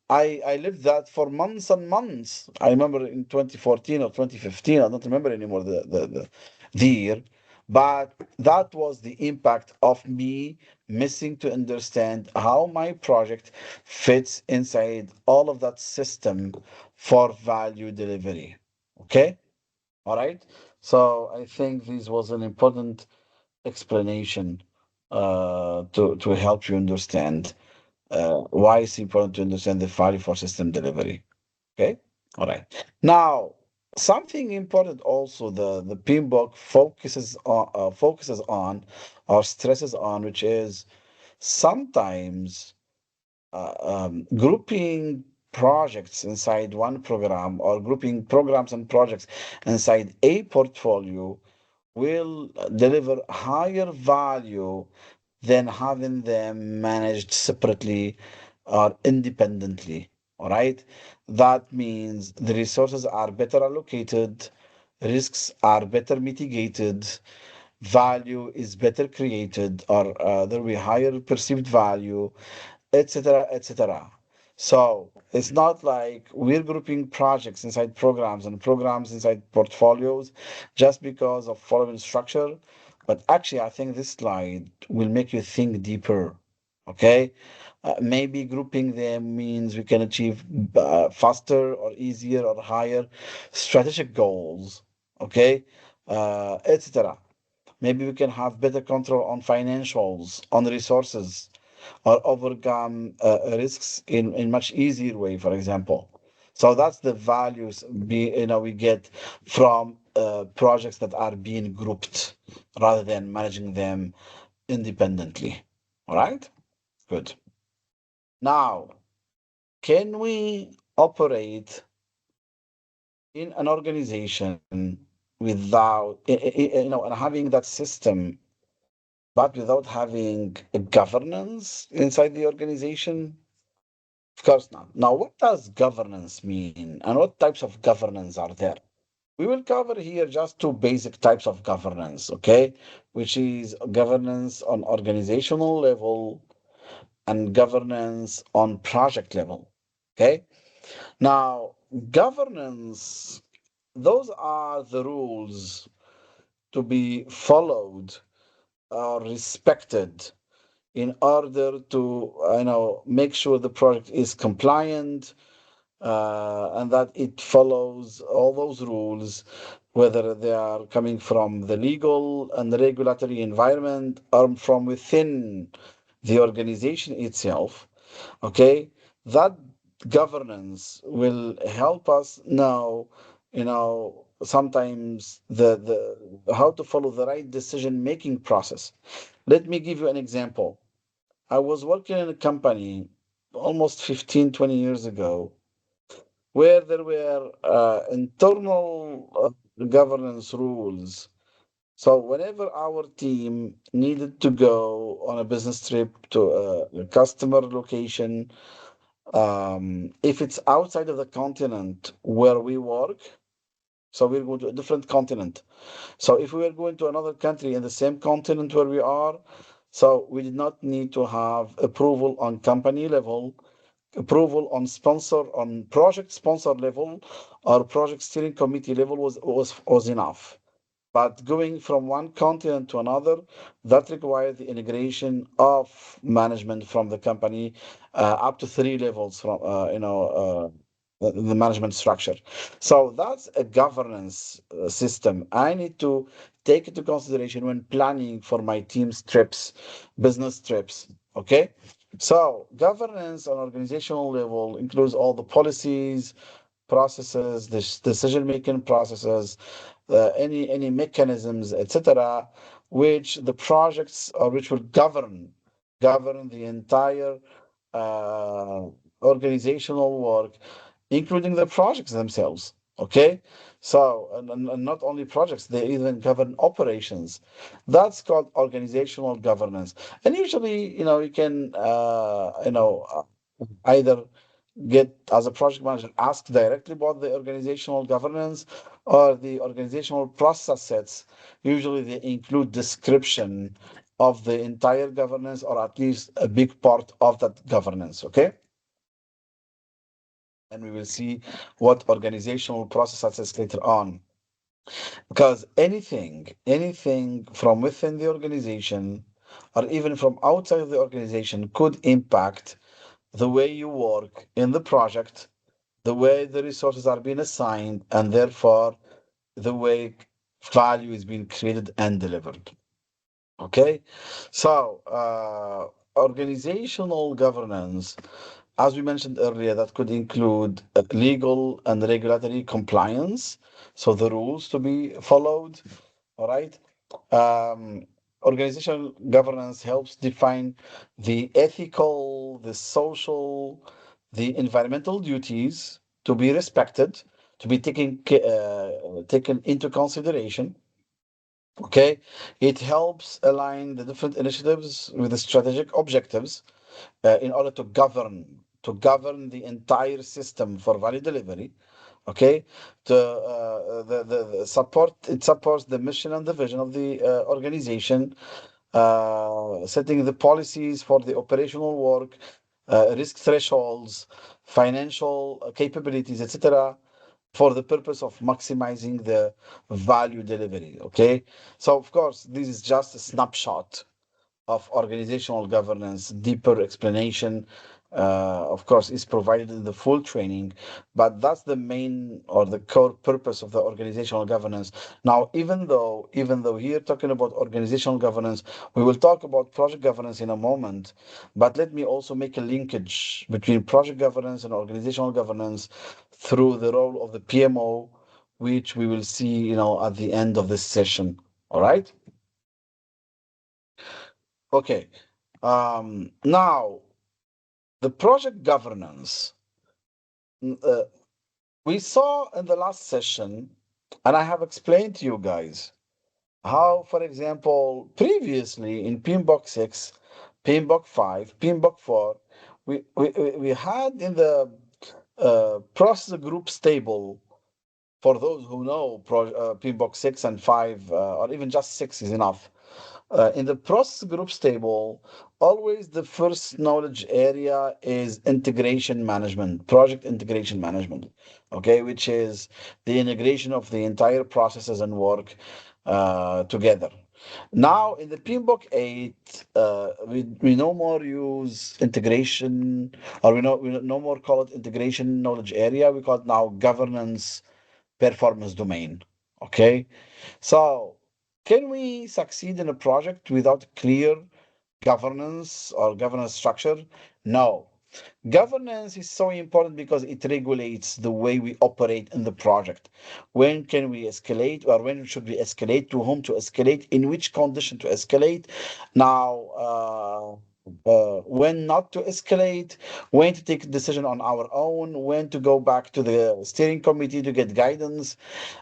I lived that for months and months. I remember in 2014 or 2015, I don't remember anymore the year, but that was the impact of me missing to understand how my project fits inside all of that system for value delivery. Okay. All right. So I think this was an important explanation to help you understand why it's important to understand the value for system delivery. Okay. All right. Now, something important also, the PMBOK focuses on or stresses on, which is sometimes grouping projects inside one program, or grouping programs and projects inside a portfolio, will deliver higher value than having them managed separately or independently. All right. That means the resources are better allocated, risks are better mitigated, value is better created, or there will be higher perceived value, etc., etc. So it's not like we're grouping projects inside programs and programs inside portfolios just because of following structure. But actually, I think this slide will make you think deeper. Okay? Maybe grouping them means we can achieve faster or easier or higher strategic goals. Okay? Etc. Maybe we can have better control on financials, on resources, or overcome risks in much easier way, for example. So that's the values we get from projects that are being grouped rather than managing them independently. All right? Good. Now, can we operate in an organization without, and having that system, but without having a governance inside the organization? Of course not. Now, what does governance mean and what types of governance are there? We will cover here just two basic types of governance, okay? Which is governance on organizational level and governance on project level, okay? Now, governance, those are the rules to be followed or respected in order to make sure the project is compliant, and that it follows all those rules, whether they are coming from the legal and the regulatory environment or from within the organization itself. Okay, that governance will help us know, sometimes the how to follow the right decision making process. Let me give you an example. I was working in a company almost 15, 20 years ago where there were internal governance rules. So whenever our team needed to go on a business trip to a customer location, if it's outside of the continent where we work, so we're going to a different continent. So if we were going to another country in the same continent where we are, so we did not need to have approval on company level, approval on project sponsor level, or project steering committee level was enough. But going from one continent to another, that required the integration of management from the company, up to three levels from the management structure. So that's a governance system I need to take into consideration when planning for my team's trips, business trips. Okay. So governance on organizational level includes all the policies, processes, the decision-making processes, any mechanisms, etc., which the projects or which will govern the entire uh, organizational work, including the projects themselves. Okay, so and not only projects, they even govern operations. That's called organizational governance. And usually, you can either get, as a project manager, ask directly about the organizational governance or the organizational process sets. Usually they include description of the entire governance or at least a big part of that governance. Okay, and we will see what organizational process sets later on, because anything from within the organization or even from outside of the organization could impact the way you work in the project, the way the resources are being assigned, and therefore the way value is being created and delivered. Okay, so organizational governance, as we mentioned earlier, that could include legal and regulatory compliance, so the rules to be followed. All right. Um, Organizational governance helps define the ethical, the social, the environmental duties to be respected, to be taken into consideration. Okay, it helps align the different initiatives with the strategic objectives in order to govern the entire system for value delivery. Okay, the support it supports the mission and the vision of the organization, setting the policies for the operational work, risk thresholds, financial capabilities, etc., for the purpose of maximizing the value delivery. Okay, so of course this is just a snapshot of organizational governance. Deeper explanation, of course, is provided in the full training, but that's the main or the core purpose of the organizational governance. Now, even though here talking about organizational governance, we will talk about project governance in a moment, but let me also make a linkage between project governance and organizational governance through the role of the PMO, which we will see, at the end of this session. All right. Okay. Now, the project governance, uh, we saw in the last session, and I have explained to you guys how, for example, previously in PMBOK 6, PMBOK 5, PMBOK 4, we had in the process groups table, for those who know PMBOK 6 and 5, or even just 6 is enough. In the process groups table, always the first knowledge area is integration management, project integration management, okay, which is the integration of the entire processes and work together. Now, in the PMBOK 8, we no more use integration, or we no more call it integration knowledge area. We call it now governance performance domain. Okay, so can we succeed in a project without clear governance or governance structure? No. Governance is so important because it regulates the way we operate in the project. When can we escalate, or when should we escalate, to whom to escalate, in which condition to escalate? Now, when not to escalate, when to take a decision on our own, when to go back to the steering committee to get guidance,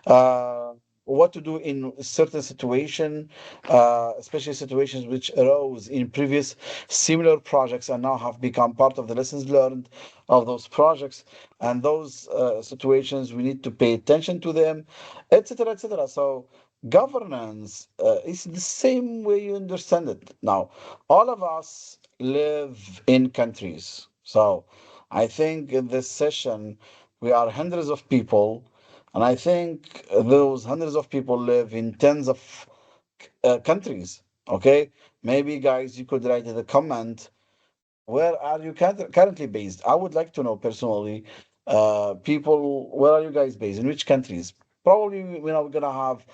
uh, what to do in certain situation, especially situations which arose in previous similar projects and now have become part of the lessons learned of those projects. And those situations, we need to pay attention to them, etc., etc. So governance is the same way you understand it. Now, all of us live in countries. So I think in this session, we are hundreds of people, and I think those hundreds of people live in tens of countries. Okay, maybe guys, you could write in the comment, where are you currently based? I would like to know personally, people, where are you guys based? In which countries? Probably, we're gonna have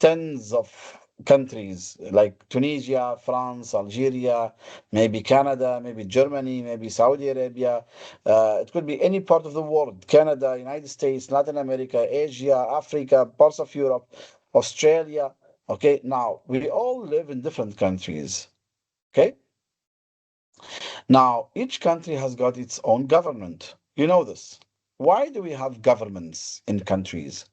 tens of countries like Tunisia, France, Algeria, maybe Canada, maybe Germany, maybe Saudi Arabia. It could be any part of the world: Canada, United States, Latin America, Asia, Africa, parts of Europe, Australia. Okay, now we all live in different countries. Okay, now each country has got its own government. You know this. Why do we have governments in countries?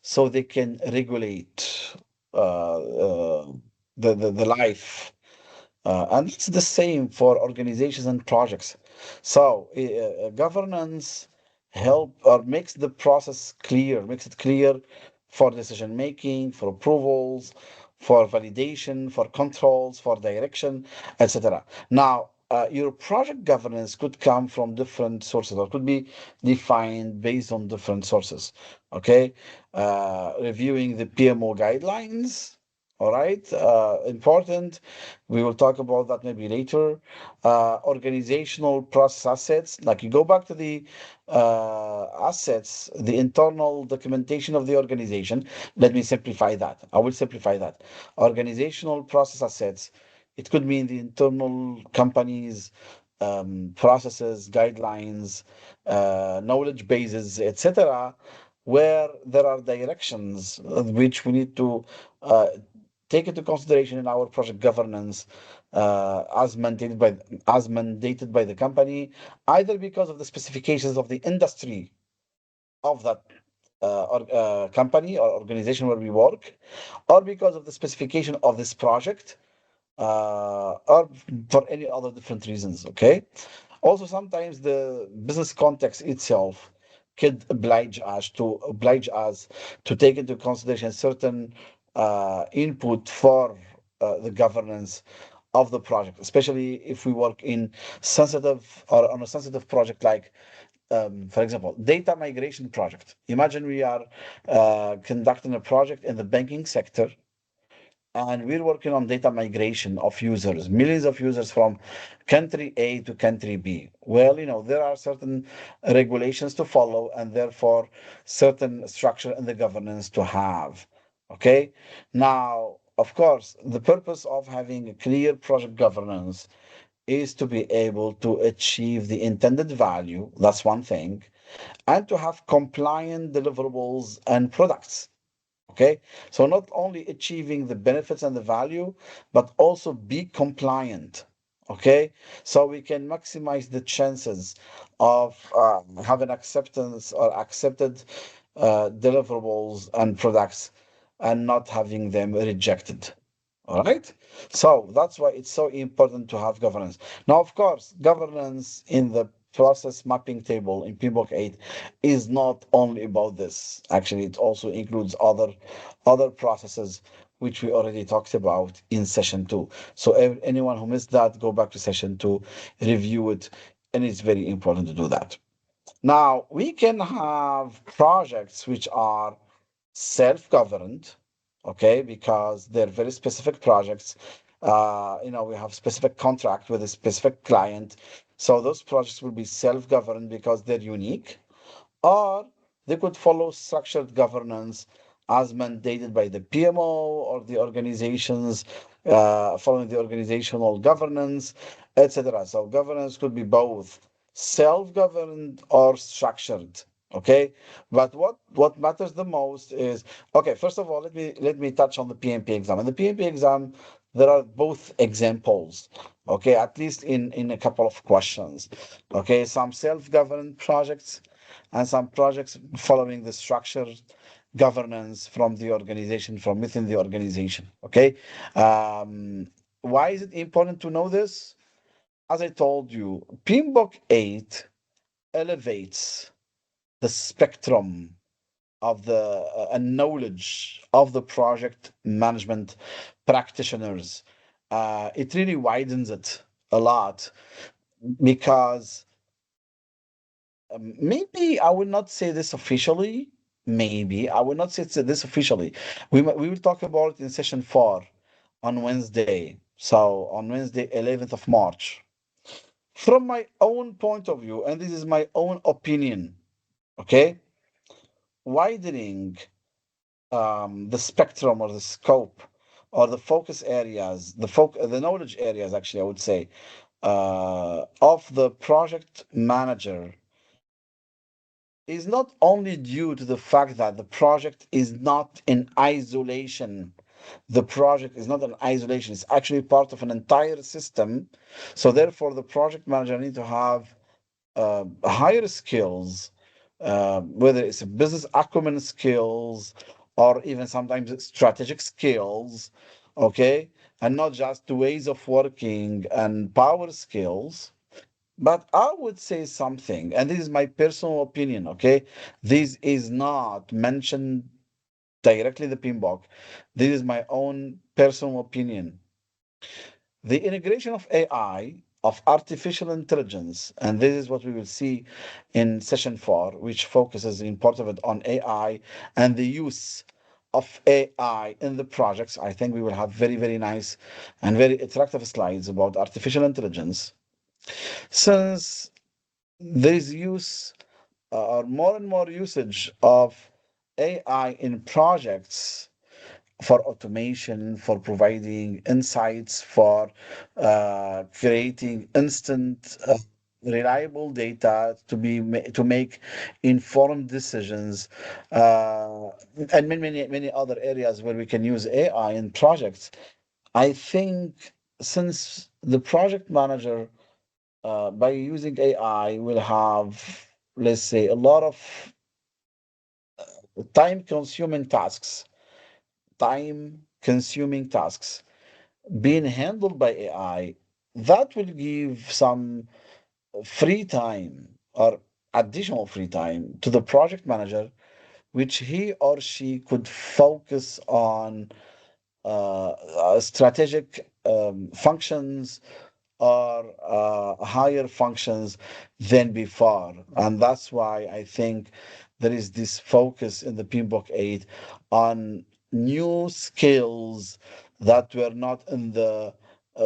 So they can regulate the life, and it's the same for organizations and projects. So governance help or makes the process clear, makes it clear for decision making, for approvals, for validation, for controls, for direction, etc. Now, your project governance could come from different sources or could be defined based on different sources. Okay, reviewing the PMO guidelines. All right, important. We will talk about that maybe later. Organizational process assets, like you go back to the assets, the internal documentation of the organization. Let me simplify that. I will simplify that. Organizational process assets, it could mean the internal companies, processes, guidelines, knowledge bases, etc., where there are directions which we need to take into consideration in our project governance, as mandated by the company, either because of the specifications of the industry of that company or organization where we work, or because of the specification of this project, or for any other different reasons. Okay. Also, sometimes the business context itself. could oblige us to take into consideration certain input for the governance of the project, especially if we work in sensitive or on a sensitive project like, for example, data migration project. Imagine we are conducting a project in the banking sector, and we're working on data migration of users, millions of users from country A to country B. Well, there are certain regulations to follow, and therefore certain structure and the governance to have. Okay. Now, of course, the purpose of having a clear project governance is to be able to achieve the intended value. That's one thing. And to have compliant deliverables and products. Okay, so not only achieving the benefits and the value, but also be compliant. Okay, so we can maximize the chances of having acceptance or accepted deliverables and products, and not having them rejected. All right. So that's why it's so important to have governance. Now, of course, governance in the process mapping table in PMBOK 8 is not only about this. Actually, it also includes other processes which we already talked about in session 2. So anyone who missed that, go back to session 2, review it, and it's very important to do that. Now, we can have projects which are self-governed, okay, because they're very specific projects. We have specific contract with a specific client, so those projects will be self-governed because they're unique, or they could follow structured governance as mandated by the PMO or the organizations, following the organizational governance, etc. So governance could be both self-governed or structured. Okay, but what matters the most is, okay. First of all, let me touch on the PMP exam. In the PMP exam, there are both examples. Okay, at least in a couple of questions. Okay, some self-governed projects and some projects following the structured governance from the organization, from within the organization. Okay. Why is it important to know this? As I told you, PMBOK 8 elevates the spectrum of the knowledge of the project management practitioners. It really widens it a lot, because maybe I will not say this officially. Maybe I will not say this officially. We will talk about it in session 4 on Wednesday. So on Wednesday, 11th of March. From my own point of view, and this is my own opinion, okay, widening the spectrum or the scope or the focus areas, the knowledge areas, actually, I would say, of the project manager is not only due to the fact that the project is not in isolation. The project is not an isolation, it's actually part of an entire system. So therefore, the project manager need to have higher skills, whether it's business acumen skills or even sometimes strategic skills, okay, and not just ways of working and power skills. But I would say something, and this is my personal opinion, okay? This is not mentioned directly in the PMBOK. This is my own personal opinion. The integration of AI, of artificial intelligence, and this is what we will see in session 4, which focuses in part of it on AI and the use of AI in the projects. I think we will have very, very nice and very attractive slides about artificial intelligence. Since there is use or more and more usage of AI in projects for automation, for providing insights, for creating instant, reliable data to make informed decisions, and many other areas where we can use AI in projects. I think since the project manager, by using AI, will have, let's say, a lot of time consuming tasks being handled by AI, that will give some free time or additional free time to the project manager, which he or she could focus on strategic functions or higher functions than before. And that's why I think there is this focus in the PMBOK 8 on new skills that were not in the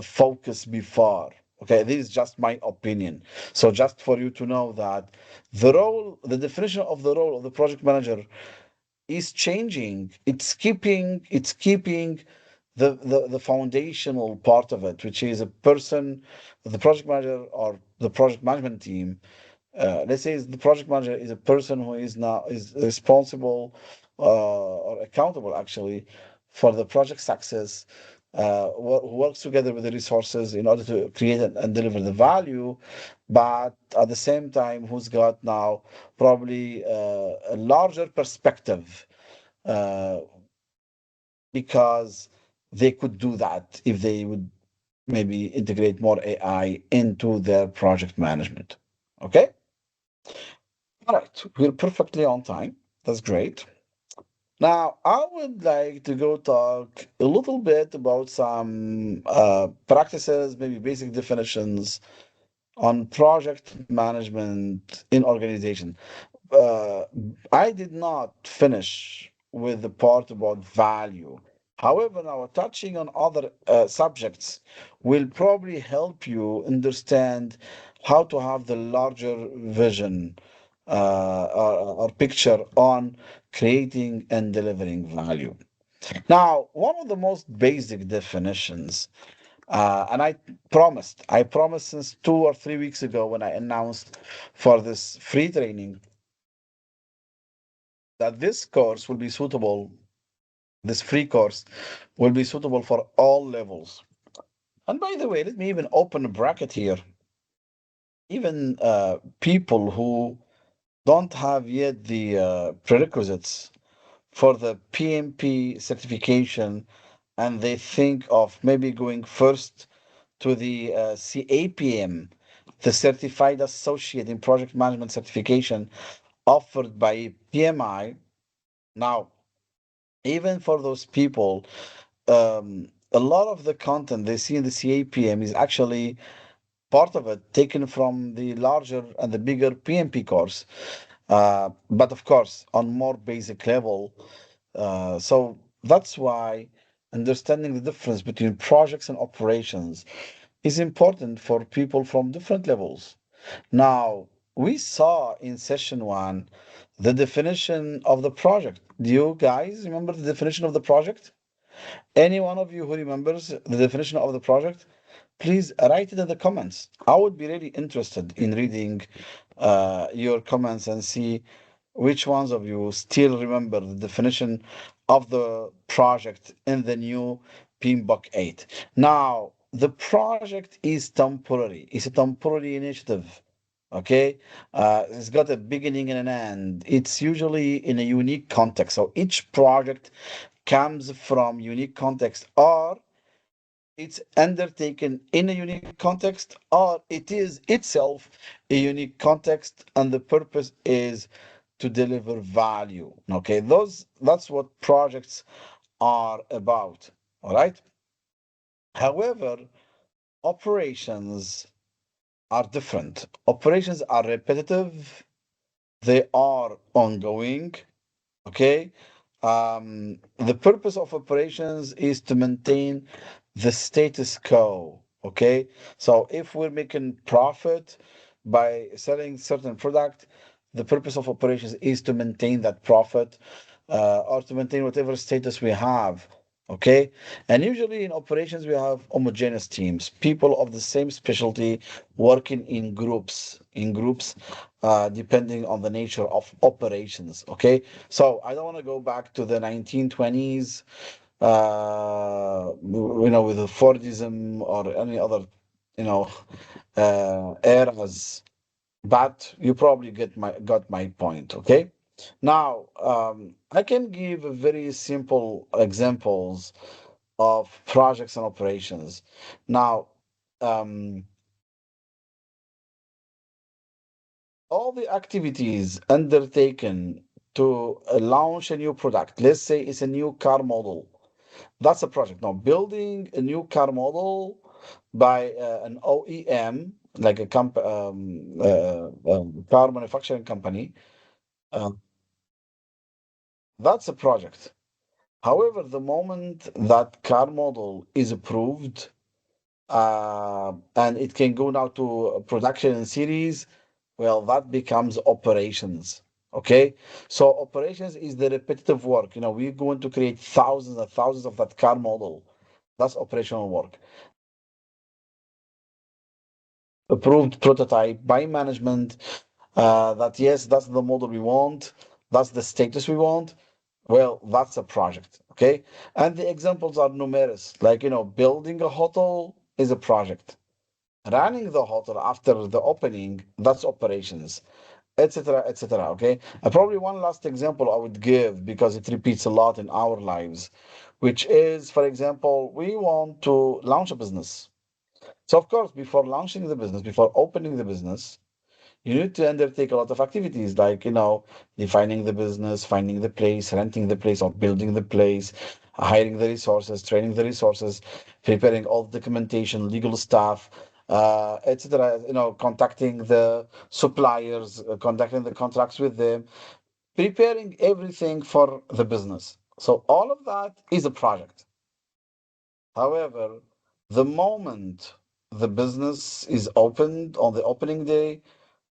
focus before. Okay, this is just my opinion. So just for you to know that the definition of the role of the project manager is changing. It's keeping the foundational part of it, which is a person, the project manager or the project management team. Let's say the project manager is a person who is responsible or accountable actually for the project success. Who works together with the resources in order to create and deliver the value, but at the same time, who's got now probably a larger perspective uh, because they could do that if they would maybe integrate more AI into their project management. Okay? All right, we're perfectly on time. That's great. Now, I would like to go talk a little bit about some practices, maybe basic definitions on project management in organization. uh, I did not finish with the part about value. However, now touching on other subjects will probably help you understand how to have the larger vision or picture on creating and delivering value. Now, one of the most basic definitions, and I promised since 2 or 3 weeks ago when I announced for this free training that this free course will be suitable for all levels. And by the way, let me even open a bracket here. Even people who don't have yet the prerequisites for the PMP certification and they think of maybe going first to the CAPM, the Certified Associate in Project Management certification offered by PMI. Now, even for those people, a lot of the content they see in the CAPM is actually part of it taken from the larger and the bigger PMP course, but of course on more basic level. So that's why understanding the difference between projects and operations is important for people from different levels. Now, we saw in session one the definition of the project. Do you guys remember the definition of the project? Any one of you who remembers the definition of the project, please write it in the comments. I would be really interested in reading your comments and see which ones of you still remember the definition of the project in the new PMBOK 8. Now, the project is temporary. It's a temporary initiative. Okay, it's got a beginning and an end. It's usually in a unique context. So each project comes from unique context, or it's undertaken in a unique context, or it is itself a unique context, and the purpose is to deliver value. Okay, that's what projects are about. All right. However, operations are different. Operations are repetitive, they are ongoing. Okay. The purpose of operations is to maintain the status quo. Okay. So if we're making profit by selling certain product, the purpose of operations is to maintain that profit or to maintain whatever status we have. Okay. And usually in operations, we have homogeneous teams, people of the same specialty working in groups, depending on the nature of operations. Okay. So I don't want to go back to the 1920s, with the Fordism or any other, you know, eras, but you probably got my point. Okay. Now, I can give very simple examples of projects and operations. Now, um, All the activities undertaken to launch a new product, let's say it's a new car model, that's a project. Now, building a new car model by an OEM, like a car manufacturing company, uh, that's a project. However, the moment that car model is approved, and it can go now to production in series, well, that becomes operations. Okay, so operations is the repetitive work. We're going to create thousands and thousands of that car model. That's operational work. Approved prototype by management, that yes, that's the model we want, that's the status we want. Well, that's a project. Okay, and the examples are numerous. Like, building a hotel is a project. Running the hotel after the opening, that's operations, etc., etc. Okay, and probably one last example I would give, because it repeats a lot in our lives, which is, for example, we want to launch a business. So, of course, before launching the business, before opening the business, you need to undertake a lot of activities, like, defining the business, finding the place, renting the place, or building the place, hiring the resources, training the resources, preparing all the documentation, legal stuff, etc. Contacting the suppliers, conducting the contracts with them, preparing everything for the business. So all of that is a project. However, the moment the business is opened on the opening day,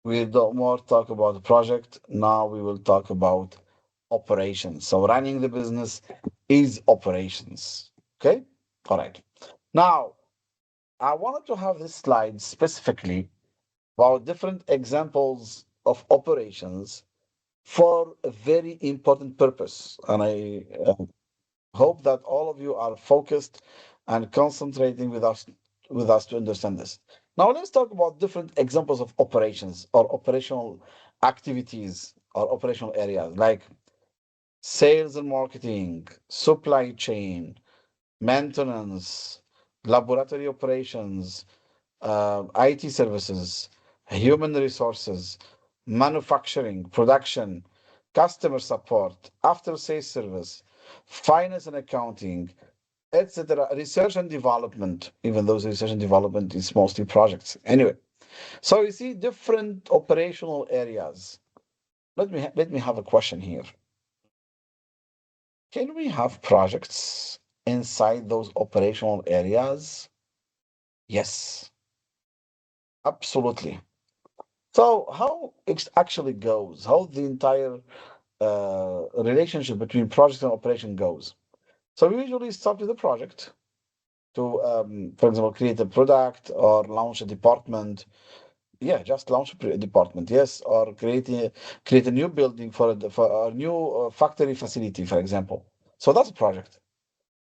we don't more talk about the project. Now we will talk about operations. So running the business is operations. Okay? All right. Now, I wanted to have this slide specifically about different examples of operations for a very important purpose. And I hope that all of you are focused and concentrating with us to understand this. Now let's talk about different examples of operations or operational activities or operational areas, like sales and marketing, supply chain, maintenance, laboratory operations, IT services, human resources, manufacturing, production, customer support, after sales service, finance and accounting, etc. Research and development, even though research and development is mostly projects. Anyway, so you see different operational areas. Let me have a question here. Can we have projects inside those operational areas? Yes, absolutely. So how it actually goes, how the entire relationship between project and operation goes. So we usually start with a project to, for example, create a product or launch a department. Yeah, just launch a department. Yes, or create a new building for a new factory facility, for example. So that's a project.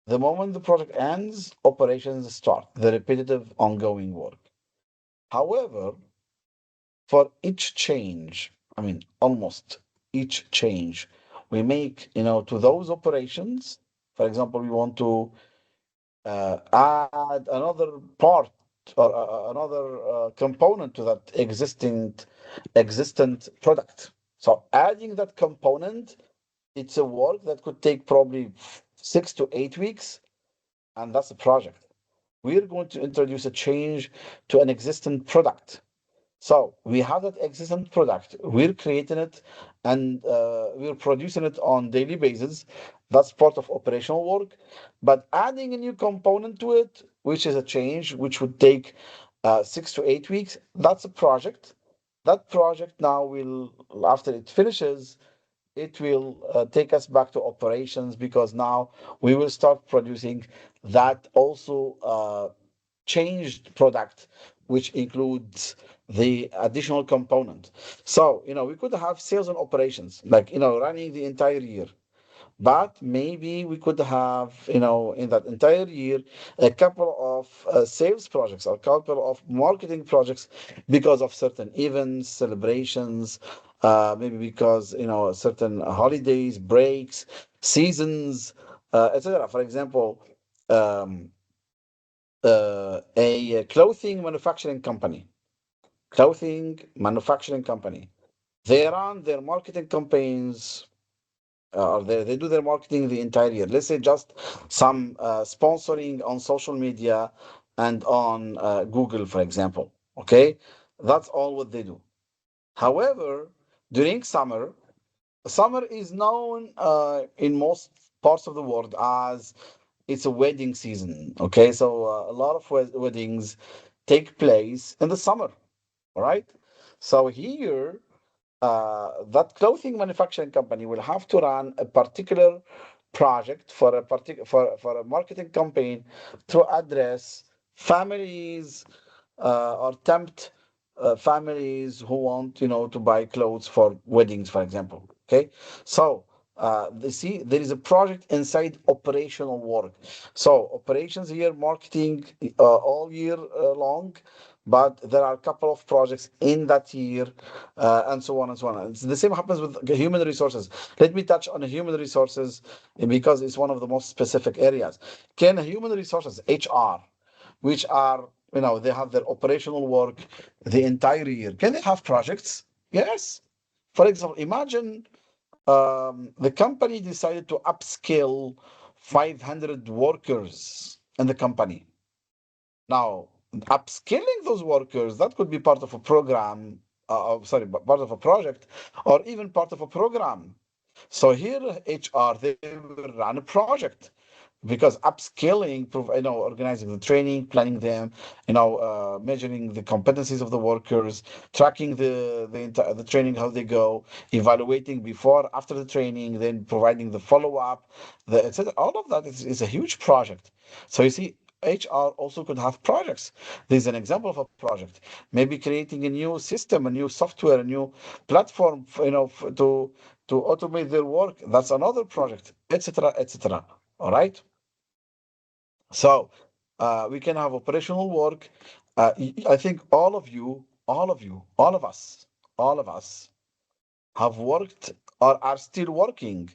The moment the project ends, operations start, the repetitive, ongoing work. However, for each change, I mean, almost each change we make, to those operations, for example, we want to add another part or another component to that existent product. So adding that component, it's a work that could take probably 6 to 8 weeks, and that's a project. We're going to introduce a change to an existing product. So we have that existing product. We're creating it, and we're producing it on daily basis. That's part of operational work. But adding a new component to it, which is a change, which would take 6 to 8 weeks, that's a project. That project now will, after it finishes, it will take us back to operations, because now we will start producing that also changed product, which includes the additional component. So, we could have sales and operations, like, running the entire year. But maybe we could have, in that entire year, a couple of sales projects or a couple of marketing projects, because of certain events, celebrations, maybe because, certain holidays, breaks, seasons, etc. For example, um, a clothing manufacturing company. Clothing manufacturing company. They run their marketing campaigns, or they do their marketing the entire year. Let's say just some sponsoring on social media and on Google, for example. Okay, that's all what they do. However, during summer, summer is known in most parts of the world as it's a wedding season. Okay, so a lot of weddings take place in the summer. All right. So here, that clothing manufacturing company will have to run a particular project for a for a marketing campaign to address families or tempt families who want, to buy clothes for weddings, for example. Okay, so they see there is a project inside operational work. So operations here, marketing all year long, but there are a couple of projects in that year, and so on and so on. It's the same happens with human resources. Let me touch on human resources because it's one of the most specific areas. Can human resources, HR, which are, they have their operational work the entire year, can they have projects? Yes. For example, imagine the company decided to upskill 500 workers in the company. Now, upskilling those workers, that could be part of a program, part of a project, or even part of a program. So here, HR, they will run a project because upskilling, organizing the training, planning them, measuring the competencies of the workers, tracking the training, how they go, evaluating before, after the training, then providing the follow up, the etc. All of that is a huge project. So you see, HR also could have projects. There's an example of a project, maybe creating a new system, a new software, a new platform, to automate their work. That's another project, etc., etc. All right. So we can have operational work. I think all of us have worked or are still working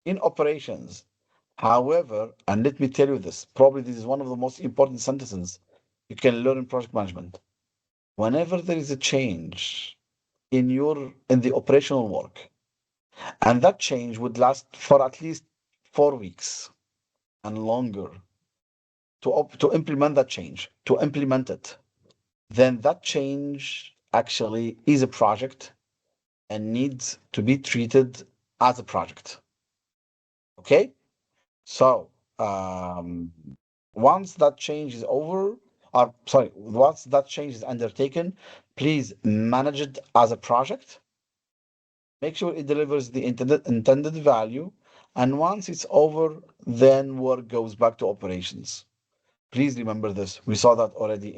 in operations. However, and let me tell you this, probably this is one of the most important sentences you can learn in project management. Whenever there is a change in the operational work, and that change would last for at least 4 weeks and longer to implement that change, to implement it, then that change actually is a project and needs to be treated as a project. Okay? So, once that change is over, or sorry, once that change is undertaken, please manage it as a project. Make sure it delivers the intended value. And once it's over, then work goes back to operations. Please remember this. We saw that already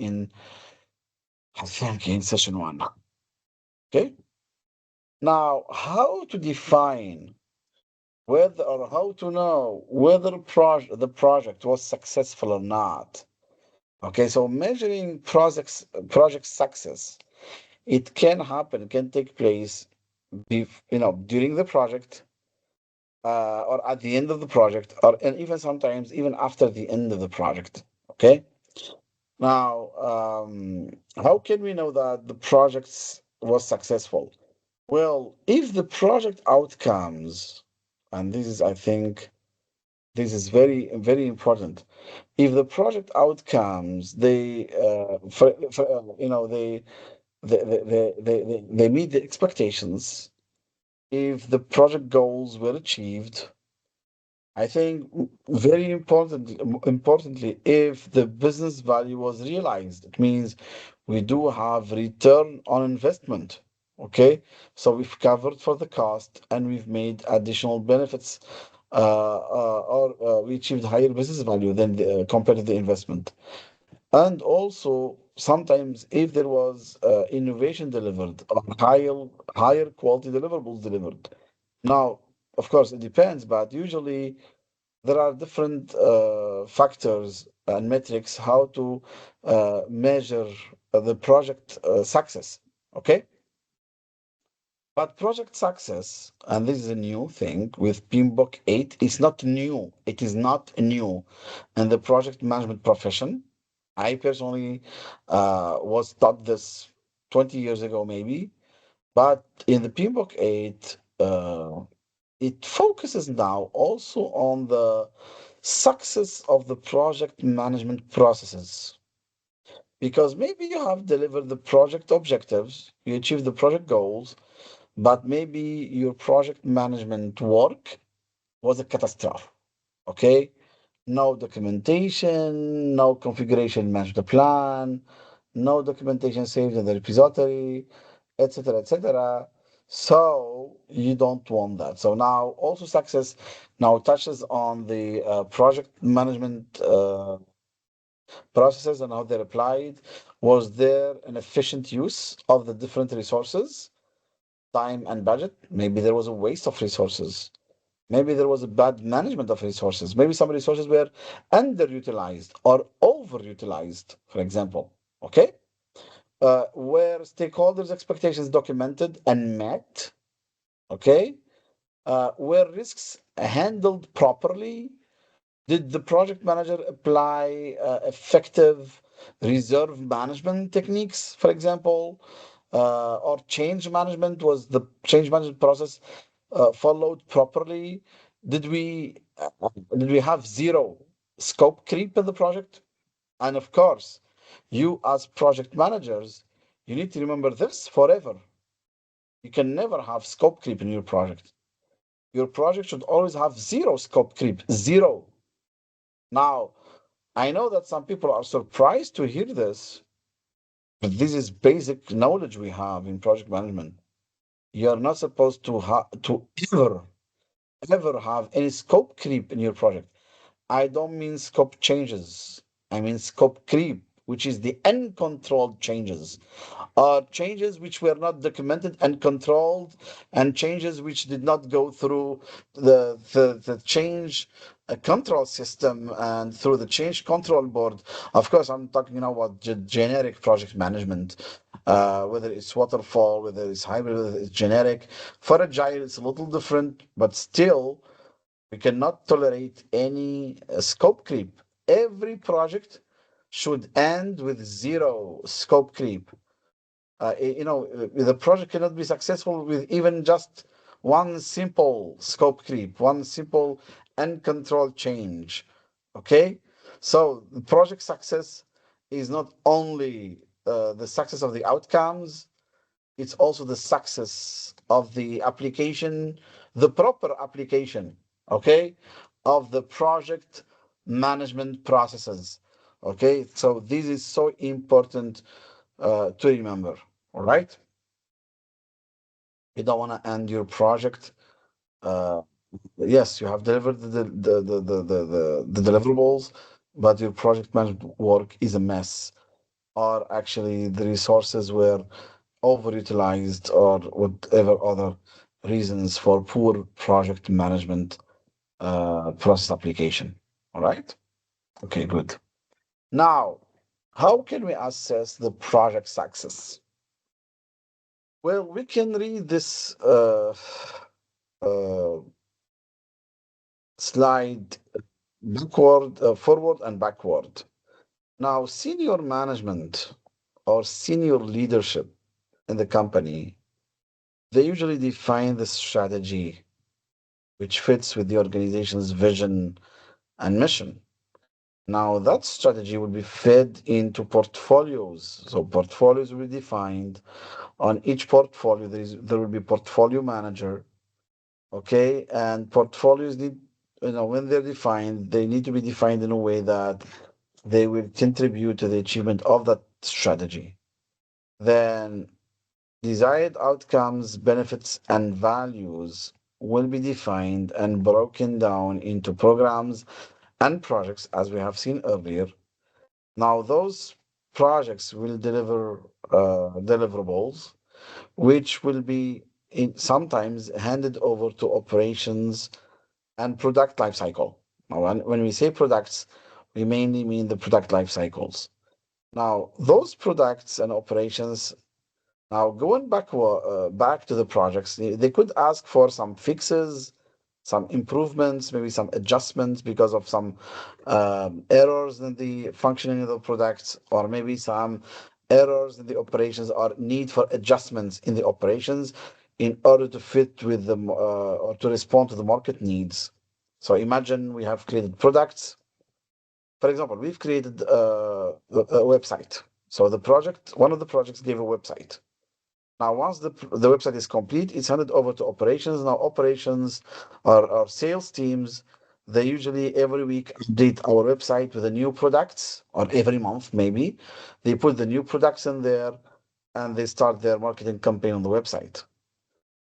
I think, in session one. Okay. Now, how to define whether or how to know whether the project was successful or not. Okay, so measuring project success, it can happen, it can take place, during the project, or at the end of the project, or and even sometimes even after the end of the project. Okay. Now, how can we know that the project was successful? Well, if the project outcomes, and this is, I think, this is very, very important. If the project outcomes, they meet the expectations, if the project goals were achieved, I think importantly, if the business value was realized, it means we do have return on investment. Okay, so we've covered for the cost and we've made additional benefits, or we achieved higher business value than compared to the investment. And also, sometimes if there was innovation delivered or higher quality deliverables delivered. Now, of course, it depends, but usually there are different factors and metrics how to measure the project success. Okay. But project success, and this is a new thing with PMBOK 8, is not new. It is not new in the project management profession. I personally was taught this 20 years ago, maybe. But in the PMBOK 8, it focuses now also on the success of the project management processes. Because maybe you have delivered the project objectives, you achieved the project goals, but maybe your project management work was a catastrophe. Okay? No documentation, no configuration matched the plan, no documentation saved in the repository, etc., etc. So you don't want that. So now also success now touches on the project management processes and how they're applied. Was there an efficient use of the different resources, time and budget? Maybe there was a waste of resources. Maybe there was a bad management of resources. Maybe some resources were underutilized or overutilized, for example. Okay? Were stakeholders' expectations documented and met? Okay? Were risks handled properly? Did the project manager apply effective reserve management techniques, for example? Or change management? Was the change management process followed properly? Did we did we have zero scope creep in the project? And of course, you as project managers, you need to remember this forever. You can never have scope creep in your project. Your project should always have zero scope creep, zero. Now, I know that some people are surprised to hear this, but this is basic knowledge we have in project management. You are not supposed to ever have any scope creep in your project. I don't mean scope changes. I mean scope creep, which is the uncontrolled changes, or changes which were not documented and controlled, and changes which did not go through the change control system and through the change control board. Of course, I'm talking now about generic project management, whether it's waterfall, whether it's hybrid, whether it's generic. For agile, it's a little different, but still we cannot tolerate any scope creep. Every project should end with zero scope creep. The project cannot be successful with even just one simple scope creep, one simple uncontrolled change. Okay? So the project success is not only the success of the outcomes, it's also the success of the application, the proper application, okay, of the project management processes. Okay, so this is so important to remember. All right, you don't want to end your project. Uh, yes, you have delivered the deliverables, but your project management work is a mess, or actually the resources were overutilized or whatever other reasons for poor project management process application. All right? Okay, good. Now, how can we assess the project success? Well, we can read this uh, slide forward and backward. Now, senior management or senior leadership in the company, they usually define the strategy which fits with the organization's vision and mission. Now, that strategy will be fed into portfolios. So, portfolios will be defined. On each portfolio, there will be portfolio manager. Okay, and portfolios need, when they're defined, they need to be defined in a way that they will contribute to the achievement of that strategy. Then, desired outcomes, benefits, and values will be defined and broken down into programs and projects, as we have seen earlier. Now, those projects will deliver deliverables, which will be sometimes handed over to operations and product life cycle. Now, when we say products, we mainly mean the product life cycles. Now, those products and operations, now going back to the projects, they could ask for some fixes, some improvements, maybe some adjustments because of some errors in the functioning of the products, or maybe some errors in the operations or need for adjustments in the operations in order to fit with them or to respond to the market needs. So imagine we have created products. For example, we've created a website. So one of the projects gave a website. Now, once the website is complete, it's handed over to operations. Now, operations or sales teams, they usually every week update our website with the new products, or every month maybe. They put the new products in there and they start their marketing campaign on the website.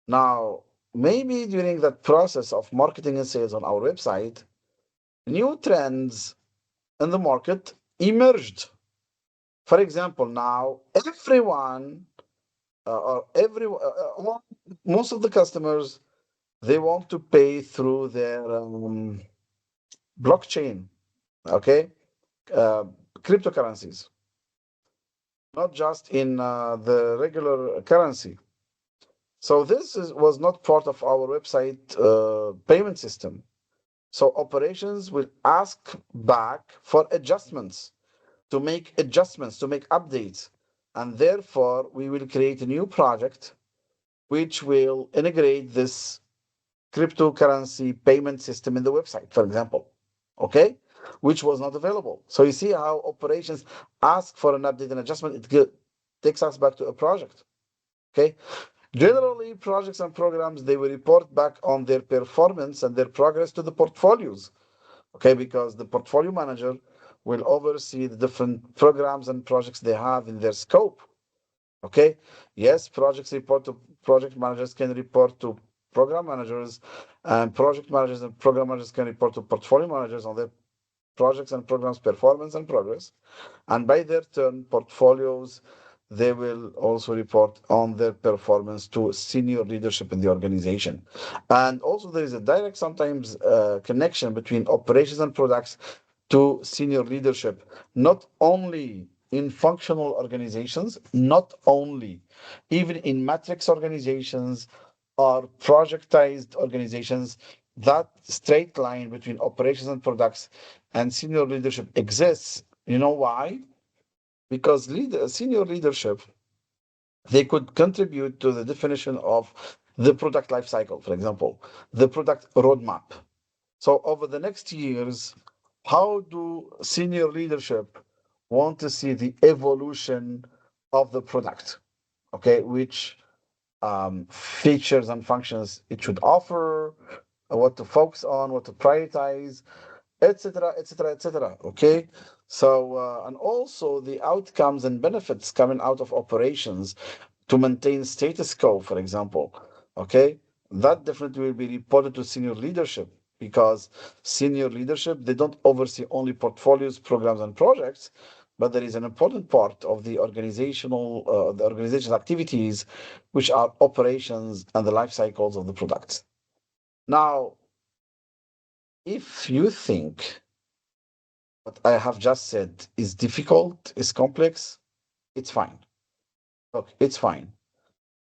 Now, maybe during that process of marketing and sales on our website, new trends in the market emerged. For example, now everyone or most of the customers, they want to pay through their blockchain, okay, uh, cryptocurrencies, not just in the regular currency. So was not part of our website payment system. So operations will ask back for adjustments, to make updates. And therefore, we will create a new project which will integrate this cryptocurrency payment system in the website, for example, okay, which was not available. So you see how operations ask for an update and adjustment. Takes us back to a project, okay. Generally, projects and programs, they will report back on their performance and their progress to the portfolios, okay, because the portfolio manager will oversee the different programs and projects they have in their scope. Okay. Yes, project managers can report to program managers, and project managers and program managers can report to portfolio managers on their projects and programs performance and progress. And by their turn, portfolios, they will also report on their performance to senior leadership in the organization. And also, there is a direct sometimes connection between operations and products to senior leadership, not only in functional organizations, not only, even in matrix organizations or projectized organizations, that straight line between operations and products and senior leadership exists. You know why? Because senior leadership, they could contribute to the definition of the product life cycle, for example, the product roadmap. So over the next years, how do senior leadership want to see the evolution of the product? Okay, which features and functions it should offer, what to focus on, what to prioritize, etc., etc., etc. Okay, so and also the outcomes and benefits coming out of operations to maintain status quo, for example. Okay, that definitely will be reported to senior leadership, because senior leadership, they don't oversee only portfolios, programs, and projects, but there is an important part of the organization's activities, which are operations and the life cycles of the products. Now, if you think what I have just said is difficult, is complex, it's fine. Look, it's fine.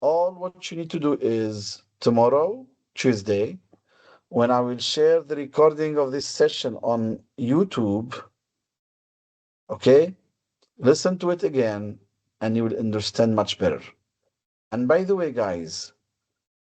All what you need to do is tomorrow, Tuesday, when I will share the recording of this session on YouTube, okay, listen to it again and you will understand much better. And by the way, guys,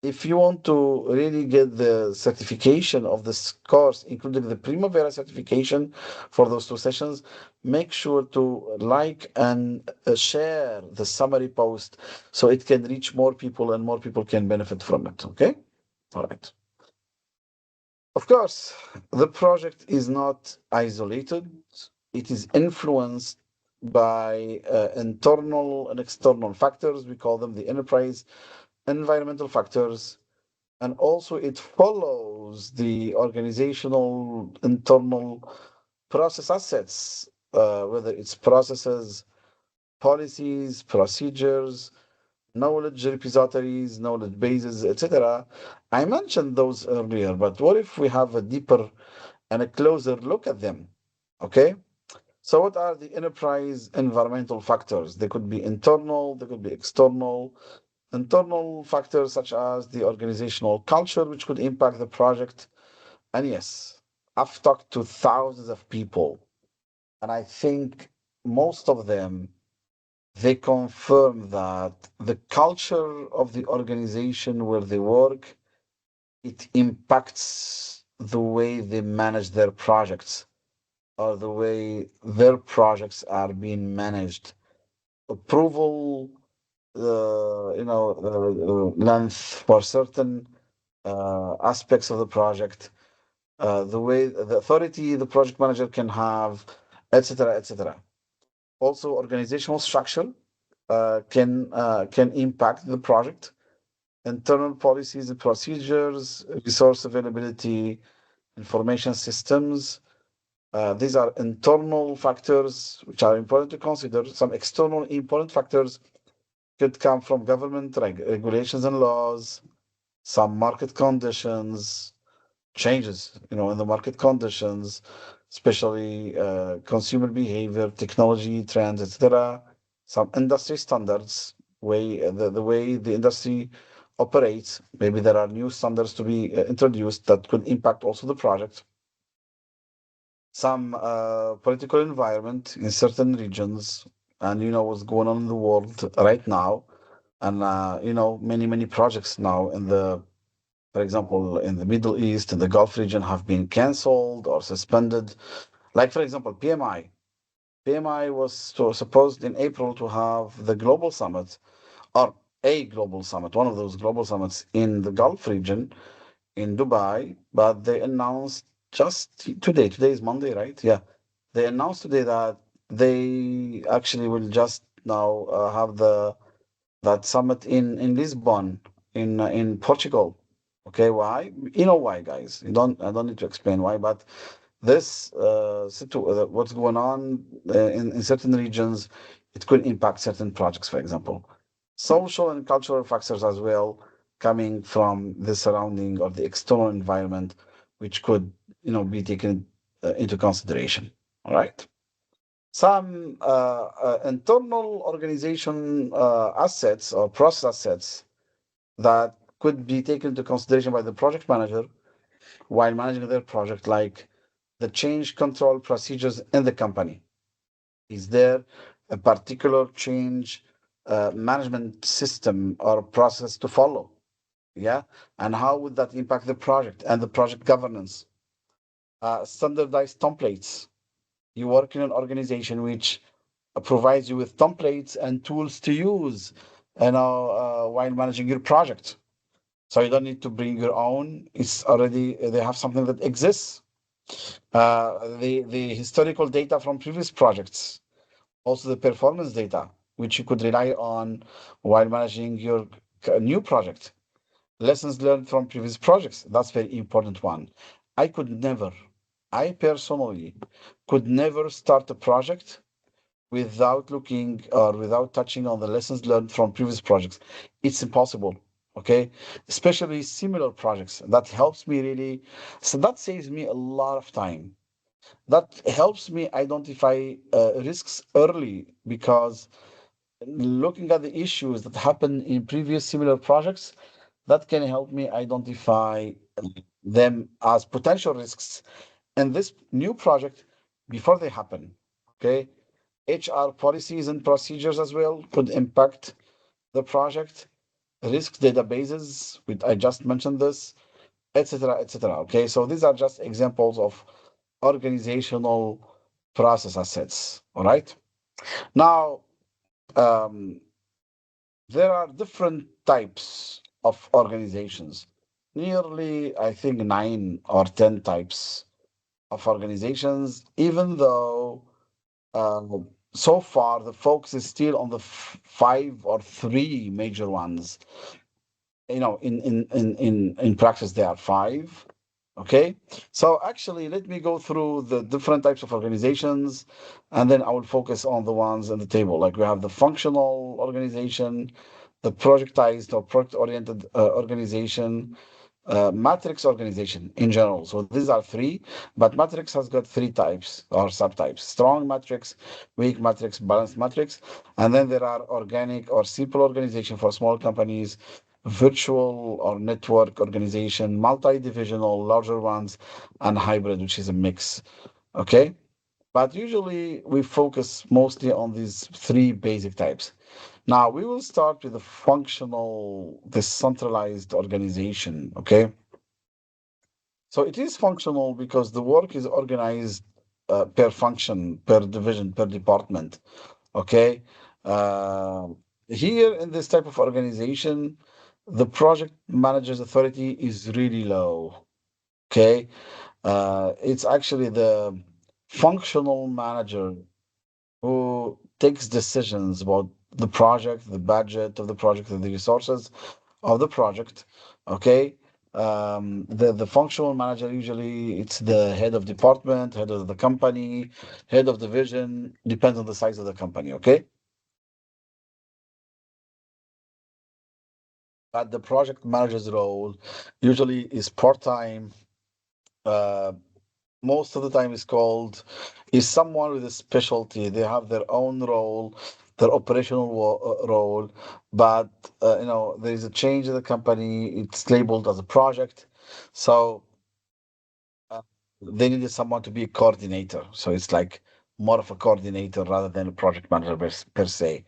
if you want to really get the certification of this course, including the Primavera certification for those two sessions, make sure to like and share the summary post so it can reach more people and more people can benefit from it. Okay? All right. Of course, the project is not isolated. It is influenced by internal and external factors. We call them the enterprise environmental factors, and also it follows the organizational internal process assets, whether it's processes, policies, procedures, knowledge repositories, knowledge bases, etc. I mentioned those earlier, but what if we have a deeper and a closer look at them? Okay. So, what are the enterprise environmental factors? They could be internal, they could be external. Internal factors such as the organizational culture, which could impact the project. And yes, I've talked to thousands of people, and I think most of them, they confirm that the culture of the organization where they work, it impacts the way they manage their projects or the way their projects are being managed. Approval, length for certain aspects of the project, the way the authority the project manager can have, etc., etc. Also, organizational structure can impact the project. Internal policies and procedures, resource availability, information systems. These are internal factors which are important to consider. Some external important factors could come from government regulations and laws, some market conditions, changes, in the market conditions, especially consumer behavior, technology trends, etc. Some industry standards, the way the industry operates. Maybe there are new standards to be introduced that could impact also the project. Some political environment in certain regions, and what's going on in the world right now, and many projects now for example, in the Middle East, in the Gulf region, have been cancelled or suspended. Like, for example, PMI. PMI was supposed in April to have the global summit, or a global summit, one of those global summits in the Gulf region in Dubai, but they announced just today. Today is Monday, right? Yeah. They announced today that they actually will just now have that summit in Lisbon, in Portugal. Okay, why? You know why, guys. I don't need to explain why, but this what's going on in certain regions, it could impact certain projects, for example. Social and cultural factors as well, coming from the surrounding or the external environment, which could, be taken into consideration. All right. Some internal organization assets or process assets that could be taken into consideration by the project manager while managing their project, like the change control procedures in the company. Is there a particular change management system or process to follow? Yeah. And how would that impact the project and the project governance? Standardized templates. You work in an organization which provides you with templates and tools to use, while managing your project. So you don't need to bring your own. It's already they have something that exists. The historical data from previous projects, also the performance data, which you could rely on while managing your new project. Lessons learned from previous projects. That's very important one. I could never, I personally could never start a project without looking or without touching on the lessons learned from previous projects. It's impossible. Okay, especially similar projects. That helps me really. So that saves me a lot of time. That helps me identify risks early, because looking at the issues that happen in previous similar projects, that can help me identify them as potential risks in this new project before they happen. Okay, HR policies and procedures as well could impact the project. Risk databases, which I just mentioned this, etc., etc. Okay, so these are just examples of organizational process assets. All right. Now, um, there are different types of organizations. Nearly, I think, 9 or 10 types of organizations, even though uh, so far the focus is still on the 5 or 3 major ones. In practice, there are 5. Okay, so actually, let me go through the different types of organizations, and then I will focus on the ones on the table. Like we have the functional organization, the projectized or project-oriented organization, matrix organization in general. So these are 3, but matrix has got 3 types or subtypes: strong matrix, weak matrix, balanced matrix. And then there are organic or simple organization for small companies, virtual or network organization, multi-divisional, larger ones, and hybrid, which is a mix. Okay. But usually we focus mostly on these three basic types. Now we will start with the functional decentralized organization. Okay. So it is functional because the work is organized per function, per division, per department. Okay. Uh, Here in this type of organization, the project manager's authority is really low. Okay. It's actually the functional manager who takes decisions about the project, the budget of the project, and the resources of the project. Okay. The functional manager usually it's the head of department, head of the company, head of division, depends on the size of the company. Okay. But the project manager's role usually is part-time. Uh, Most of the time is someone with a specialty. They have their own role, their operational role, but there is a change in the company. It's labeled as a project, so uh, they needed someone to be a coordinator. So it's like more of a coordinator rather than a project manager per se.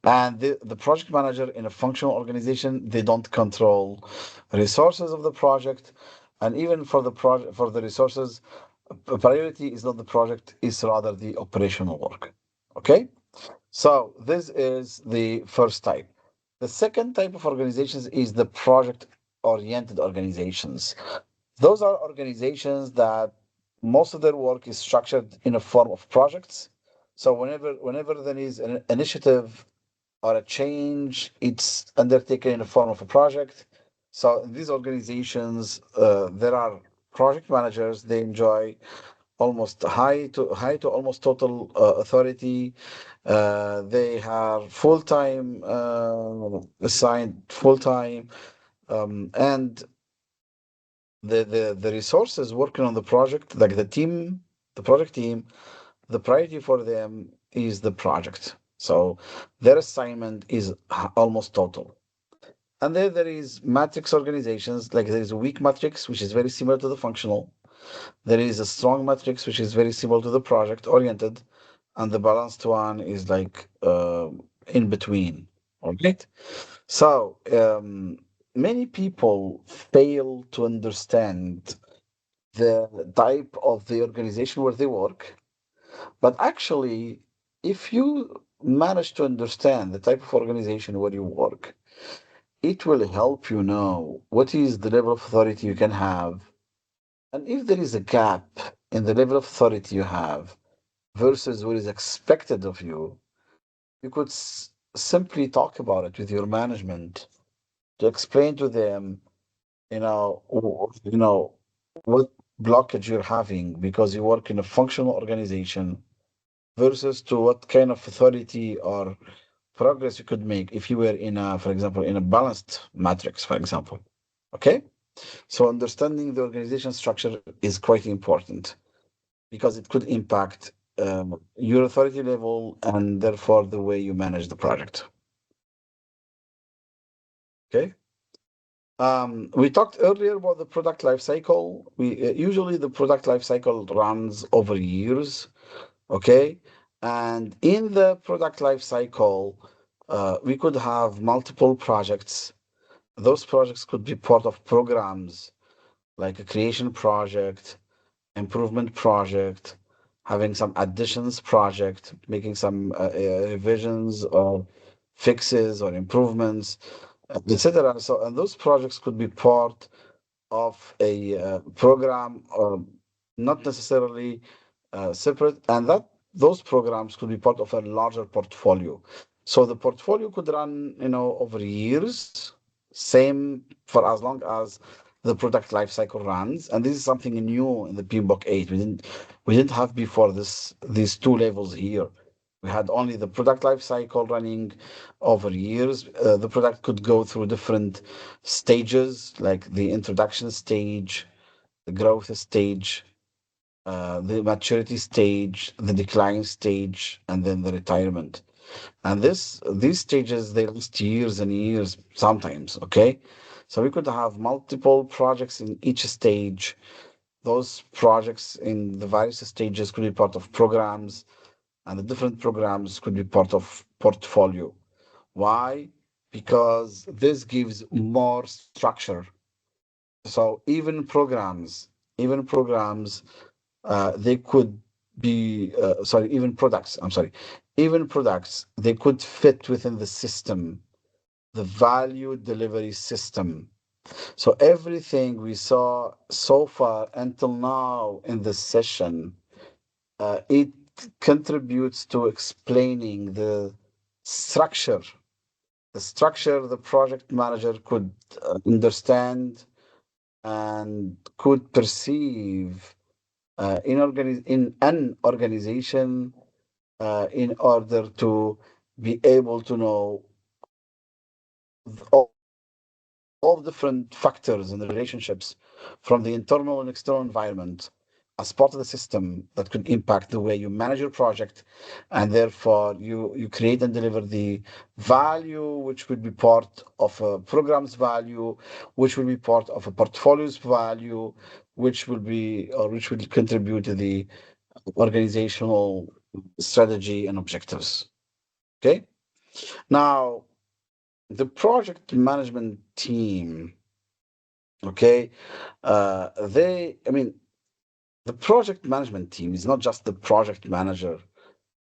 And the project manager in a functional organization, they don't control resources of the project, and even for the project for the resources, priority is not the project, is rather the operational work. Okay, so this is the first type. The second type of organizations is the project oriented organizations. Those are organizations that most of their work is structured in a form of projects. So whenever there is an initiative or a change, it's undertaken in the form of a project. So in these organizations, there are project managers. They enjoy almost high to almost total authority. They have full time assigned full time, and the resources working on the project, like the project team, the priority for them is the project. So their assignment is almost total. And then there is matrix organizations, like there is a weak matrix, which is very similar to the functional. There is a strong matrix, which is very similar to the project oriented. And the balanced one is like in between. All right. So many people fail to understand the type of the organization where they work. But actually, if you manage to understand the type of organization where you work, it will help you know what is the level of authority you can have. And if there is a gap in the level of authority you have versus what is expected of you, you could simply talk about it with your management to explain to them, what blockage you're having because you work in a functional organization versus to what kind of authority or progress you could make if you were for example, in a balanced matrix, for example. Okay? So understanding the organization structure is quite important because it could impact your authority level and therefore the way you manage the project. Okay? We talked earlier about the product life cycle. We usually the product life cycle runs over years. Okay, and in the product life cycle, we could have multiple projects. Those projects could be part of programs like a creation project, improvement project, having some additions project, making some revisions or fixes or improvements, etc. So, and those projects could be part of a program, not necessarily separate, and that those programs could be part of a larger portfolio. So the portfolio could run, over years, same for as long as the product life cycle runs. And this is something new in the PMBOK 8. We didn't have before these two levels here. We had only the product life cycle running over years. The product could go through different stages, like the introduction stage, the growth stage, the maturity stage, the decline stage, and then the retirement. And these stages they last years and years sometimes. Okay, so we could have multiple projects in each stage, Those projects in the various stages could be part of programs, and the different programs could be part of portfolio. Why? Because this gives more structure. So even programs, they could be sorry, even products. I'm sorry, even products they could fit within the system, the value delivery system. So everything we saw so far until now in this session, it contributes to explaining structure, the structure the project manager could understand and could perceive in an organization in order to be able to know all different factors and relationships from the internal and external environment as part of the system that could impact the way you manage your project, and therefore you create and deliver the value which would be part of a program's value, which will be part of a portfolio's value, which will be or which will contribute to the organizational strategy and objectives. Okay. Now, the project management team, okay, I mean, the project management team is not just the project manager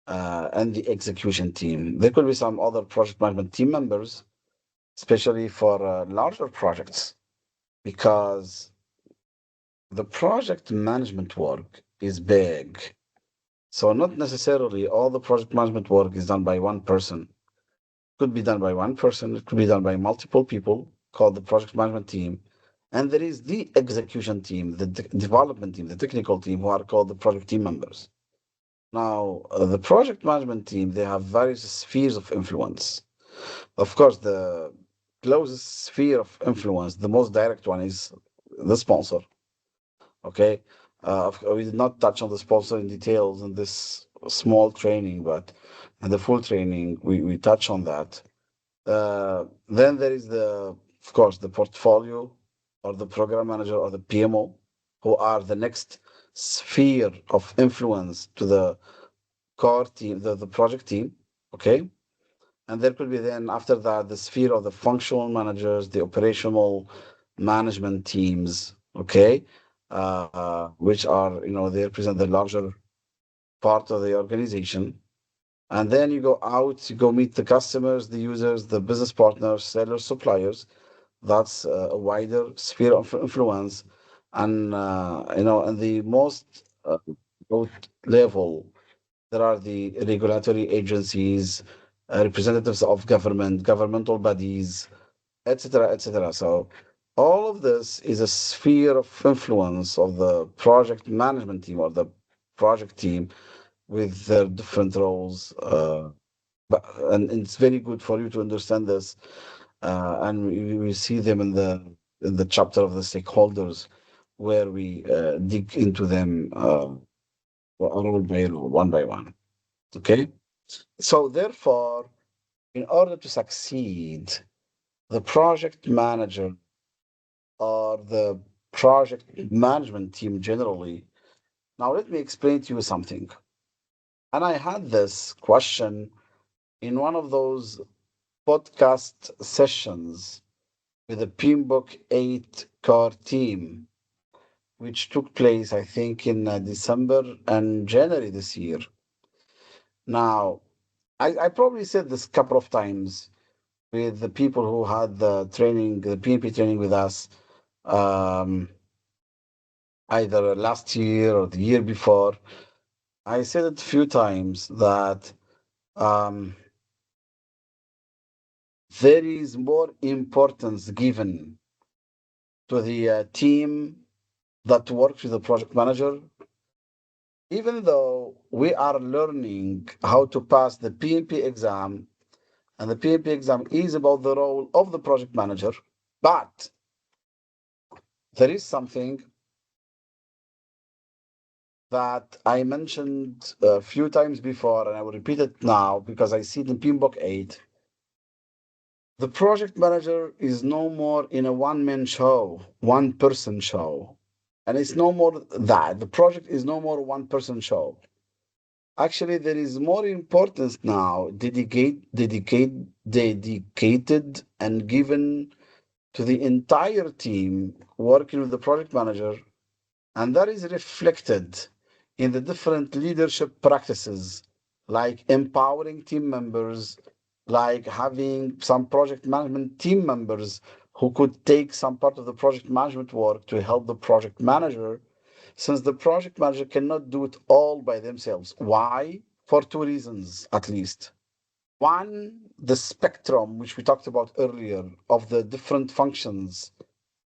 and the execution team. There could be some other project management team members, especially for larger projects, because the project management work is big. So, not necessarily all the project management work is done by one person. Could be done by one person, it could be done by multiple people called the project management team. And there is the execution team, the development team, the technical team, who are called the project team members. Now, the project management team, they have various spheres of influence. Of course, the closest sphere of influence, the most direct one, is the sponsor. Okay. We did not touch on the sponsor in details in this small training, but in the full training, we touch on that. Then there is of course, the portfolio or the program manager or the PMO, who are the next sphere of influence to the core team, the project team. Okay. And there could be then after that the sphere of the functional managers, the operational management teams. Okay. Which are, they represent the larger part of the organization. And then you go out, you go meet the customers, the users, the business partners, sellers, suppliers. That's a wider sphere of influence. And, and the most low level, there are the regulatory agencies, representatives of government, governmental bodies, etc., etc. So all of this is a sphere of influence of the project management team or the project team with their different roles. And it's very good for you to understand this. And we see them in the chapter of the stakeholders, where we dig into them role by role, one by one. Okay. So therefore, in order to succeed, the project manager or the project management team generally. Now, let me explain to you something. And I had this question in one of those podcast sessions with the PMBOK 8 core team, which took place, I think, in December and January this year. Now, I probably said this a couple of times with the people who had the training, the PMP training with us, um, either last year or the year before. I said it a few times that um, there is more importance given to the team that works with the project manager, even though we are learning how to pass the PMP exam, and the PMP exam is about the role of the project manager, but there is something that I mentioned a few times before, and I will repeat it now because I see it in PMBOK 8. The project manager is no more in a one-man show, one-person show. And it's no more that. The project is no more one person show. Actually, there is more importance now, dedicated and given to the entire team working with the project manager, and that is reflected in the different leadership practices, like empowering team members, like having some project management team members who could take some part of the project management work to help the project manager, since the project manager cannot do it all by themselves. Why? For two reasons at least. One, the spectrum, which we talked about earlier, of the different functions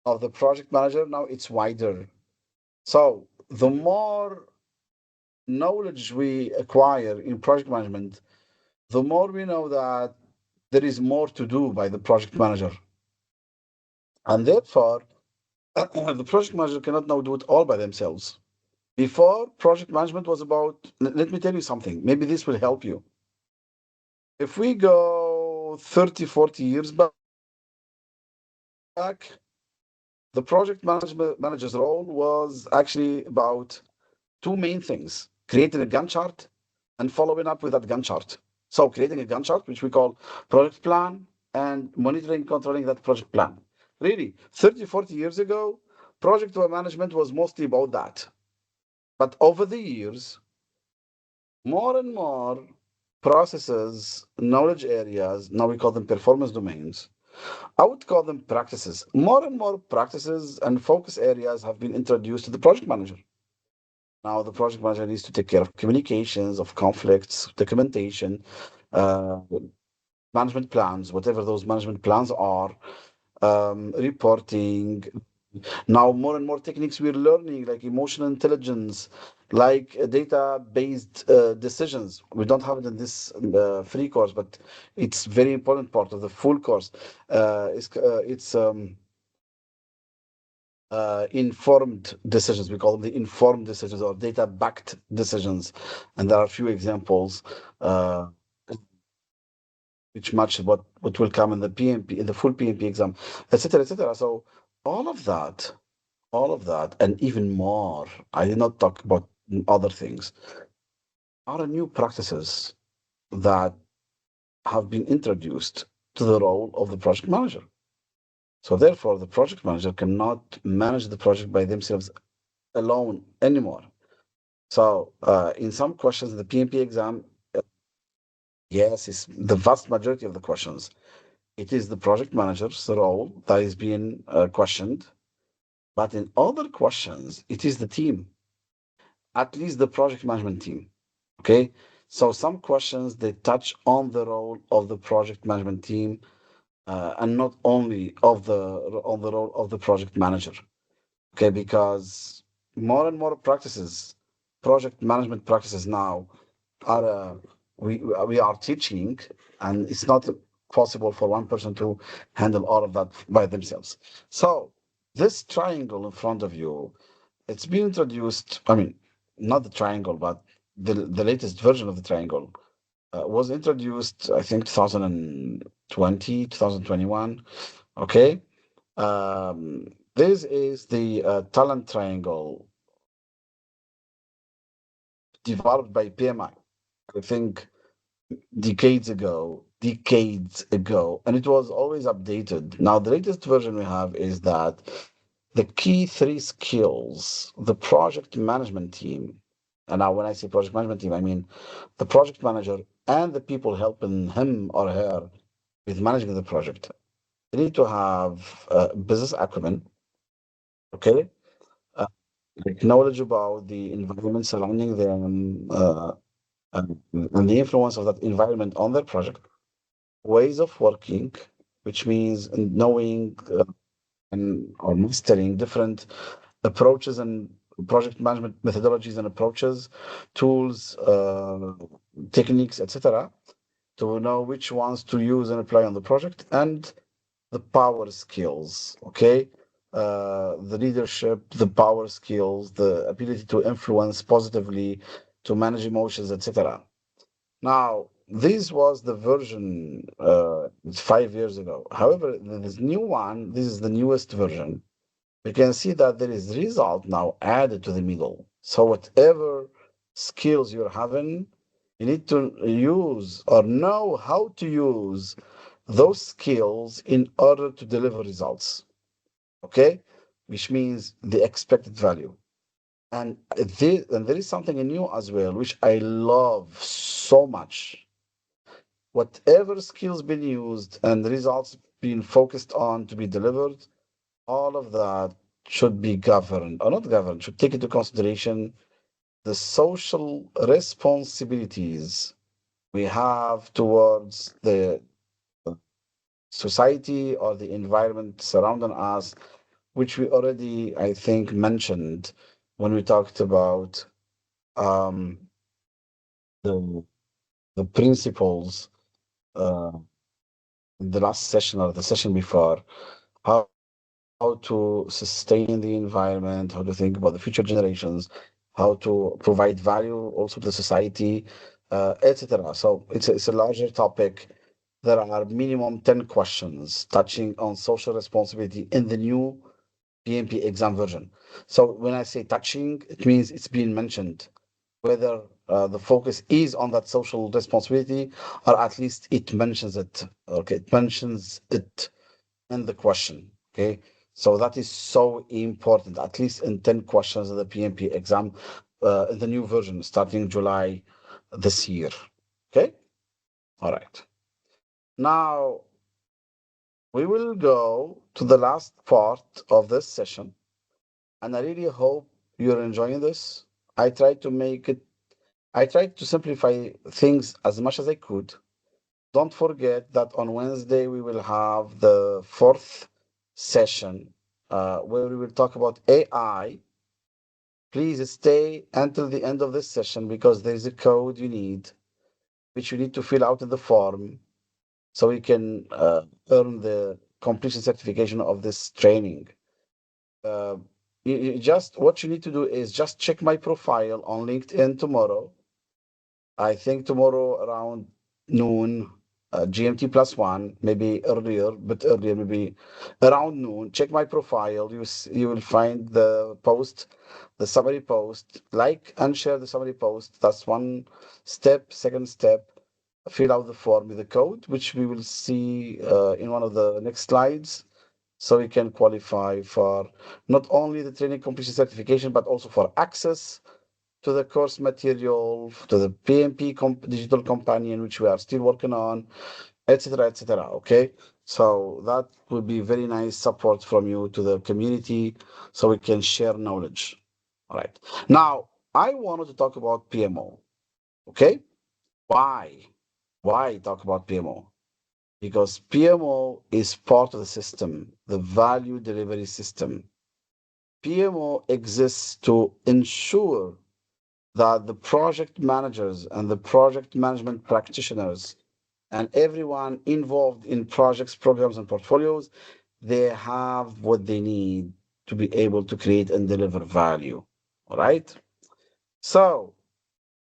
of the project manager, now it's wider. So the more knowledge we acquire in project management, the more we know that there is more to do by the project manager. And therefore, the project manager cannot now do it all by themselves. Before, project management was about, let me tell you something, maybe this will help you. If we go 30, 40 years back, the project management manager's role was actually about two main things: creating a Gantt chart and following up with that Gantt chart. So, creating a Gantt chart, which we call project plan, and monitoring, controlling that project plan. Really, 30, 40 years ago, project management was mostly about that. But over the years, more and more processes, knowledge areas, now we call them performance domains. I would call them practices. More and more practices and focus areas have been introduced to the project manager. Now, the project manager needs to take care of communications, of conflicts, documentation, uh, management plans, whatever those management plans are, reporting. Now, more and more techniques we're learning, like emotional intelligence, like data-based decisions. We don't have it in this free course, but it's very important part of the full course. It's informed decisions. We call them the informed decisions or data-backed decisions, and there are a few examples uh, which match what will come in the PMP in the full PMP exam, etc., etc. So all of that, all of that, and even more. I did not talk about other things. Are new practices that have been introduced to the role of the project manager. So therefore, the project manager cannot manage the project by themselves alone anymore. So, in some questions in the PMP exam, yes, it's the vast majority of the questions. It is the project manager's role that is being questioned. But in other questions, it is the team, at least the project management team. Okay. So some questions they touch on the role of the project management team and not only of the on the role of the project manager. Okay, because more and more practices, project management practices now are we are teaching, and it's not possible for one person to handle all of that by themselves. So this triangle in front of you, it's been introduced. I mean, not the triangle, but the latest version of the triangle was introduced, I think, 2020, 2021. Okay. This is the talent triangle developed by PMI, I think decades ago, and it was always updated. Now, the latest version we have is that the key three skills the project management team, and now when I say project management team, I mean the project manager and the people helping him or her with managing the project. They need to have business acumen, okay? Uh, like knowledge about the environment surrounding them and the influence of that environment on their project, ways of working, which means knowing and or mastering different approaches and project management methodologies and approaches, tools, techniques, etc., to know which ones to use and apply on the project, and the power skills. Okay, the leadership, the power skills, the ability to influence positively, to manage emotions, etc. Now, this was the version 5 years ago. However, this new one, this is the newest version. we can see that there is result now added to the middle. So whatever skills you're having, you need to use or know how to use those skills in order to deliver results. Okay? Which means the expected value. And there is something new as well, which I love so much. Whatever skills been used and results being focused on to be delivered, all of that should be governed, or not governed, should take into consideration the social responsibilities we have towards the society or the environment surrounding us, which we already, I think, mentioned when we talked about um, the the principles uh, in the last session or the session before, how to sustain the environment, how to think about the future generations, how to provide value also to the society, etc. So it's a larger topic. There are minimum 10 questions touching on social responsibility in the new PMP exam version. So when I say touching, it means it's being mentioned, whether the focus is on that social responsibility or at least it mentions it. Okay, it mentions it in the question. Okay, so that is so important. At least in 10 questions of the PMP exam, in the new version starting July this year. Okay, all right. Now we will go to the last part of this session, and I really hope you're enjoying this. I tried to make it. I tried to simplify things as much as I could. Don't forget that on Wednesday we will have the fourth session where we will talk about AI. Please stay until the end of this session because there is a code you need, which you need to fill out in the form so you can earn the completion certification of this training. Uh, you just what you need to do is just check my profile on LinkedIn tomorrow. I think tomorrow around noon, GMT plus one, maybe earlier, but earlier, maybe around noon. Check my profile. You will find the post, the summary post. Like and share the summary post. That's one step. Second step, fill out the form with the code, which we will see in one of the next slides. So you can qualify for not only the training completion certification, but also for access to the course material, to the PMP Digital Companion, which we are still working on, etc., etc. Okay, so that would be very nice support from you to the community, so we can share knowledge. All right. Now I wanted to talk about PMO. Okay, why? Why talk about PMO? Because PMO is part of the system, the value delivery system. PMO exists to ensure that the project managers and the project management practitioners and everyone involved in projects, programs, and portfolios, they have what they need to be able to create and deliver value. All right. So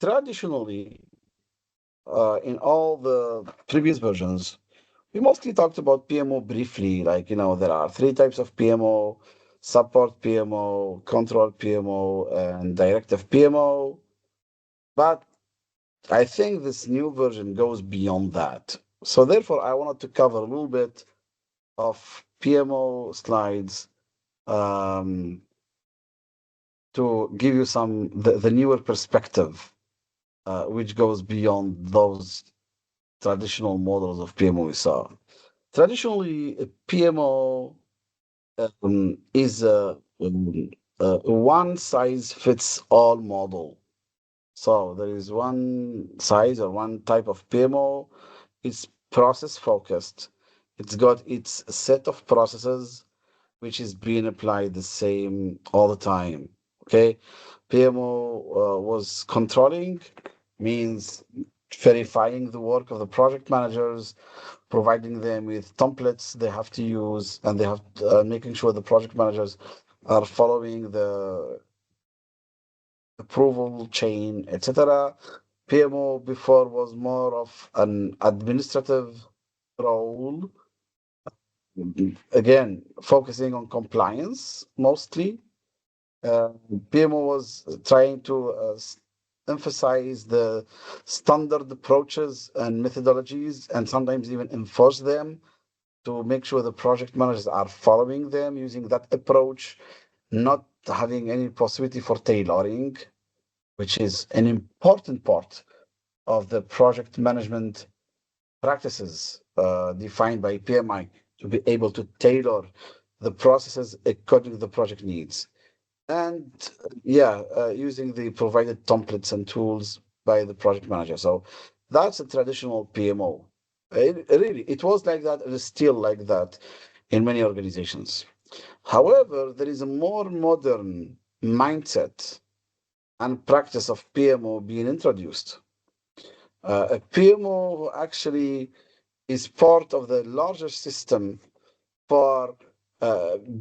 traditionally, in all the previous versions, we mostly talked about PMO briefly. Like, there are three types of PMO: support PMO, control PMO, and directive PMO. But I think this new version goes beyond that. So therefore, I wanted to cover a little bit of PMO slides um, to give you the newer perspective, which goes beyond those traditional models of PMO we saw. Traditionally, a PMO is a one size fits all model. So there is one size or one type of PMO. It's process focused. It's got its set of processes which is being applied the same all the time. Okay, PMO was controlling, means verifying the work of the project managers, providing them with templates they have to use, and they have making sure the project managers are following the approval chain, etc. PMO before was more of an administrative role, again, focusing on compliance mostly. Uh, PMO was trying to emphasize the standard approaches and methodologies and sometimes even enforce them to make sure the project managers are following them using that approach, not having any possibility for tailoring, which is an important part of the project management practices defined by PMI to be able to tailor the processes according to the project needs. And yeah, using the provided templates and tools by the project manager. So that's a traditional PMO. Really, it was like that. It is still like that in many organizations. However, there is a more modern mindset and practice of PMO being introduced. A PMO actually is part of the larger system for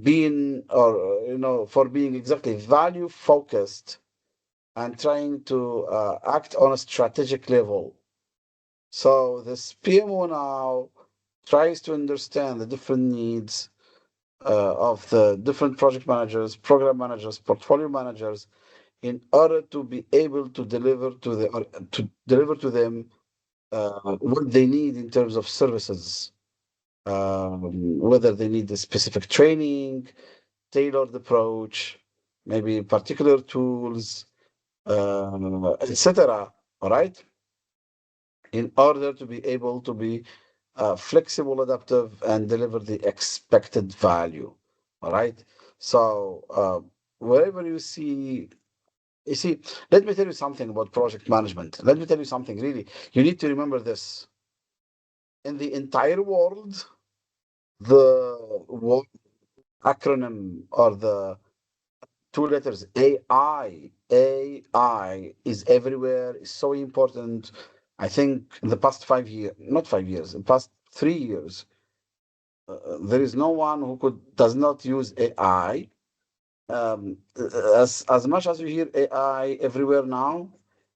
being, or for being exactly value focused and trying to act on a strategic level. So this PMO now tries to understand the different needs of the different project managers, program managers, portfolio managers, in order to be able to deliver to them what they need in terms of services, whether they need a specific training, tailored approach, maybe particular tools, etc. All right, in order to be able to be flexible, adaptive, and deliver the expected value. All right. So wherever you see, let me tell you something about project management. Let me tell you something. Really, you need to remember this. In the entire world, the acronym or the two letters AI is everywhere. It's so important. I think in the past 5 years, not 5 years, in the past 3 years, there is no one who does not use AI. As much as you hear AI everywhere now,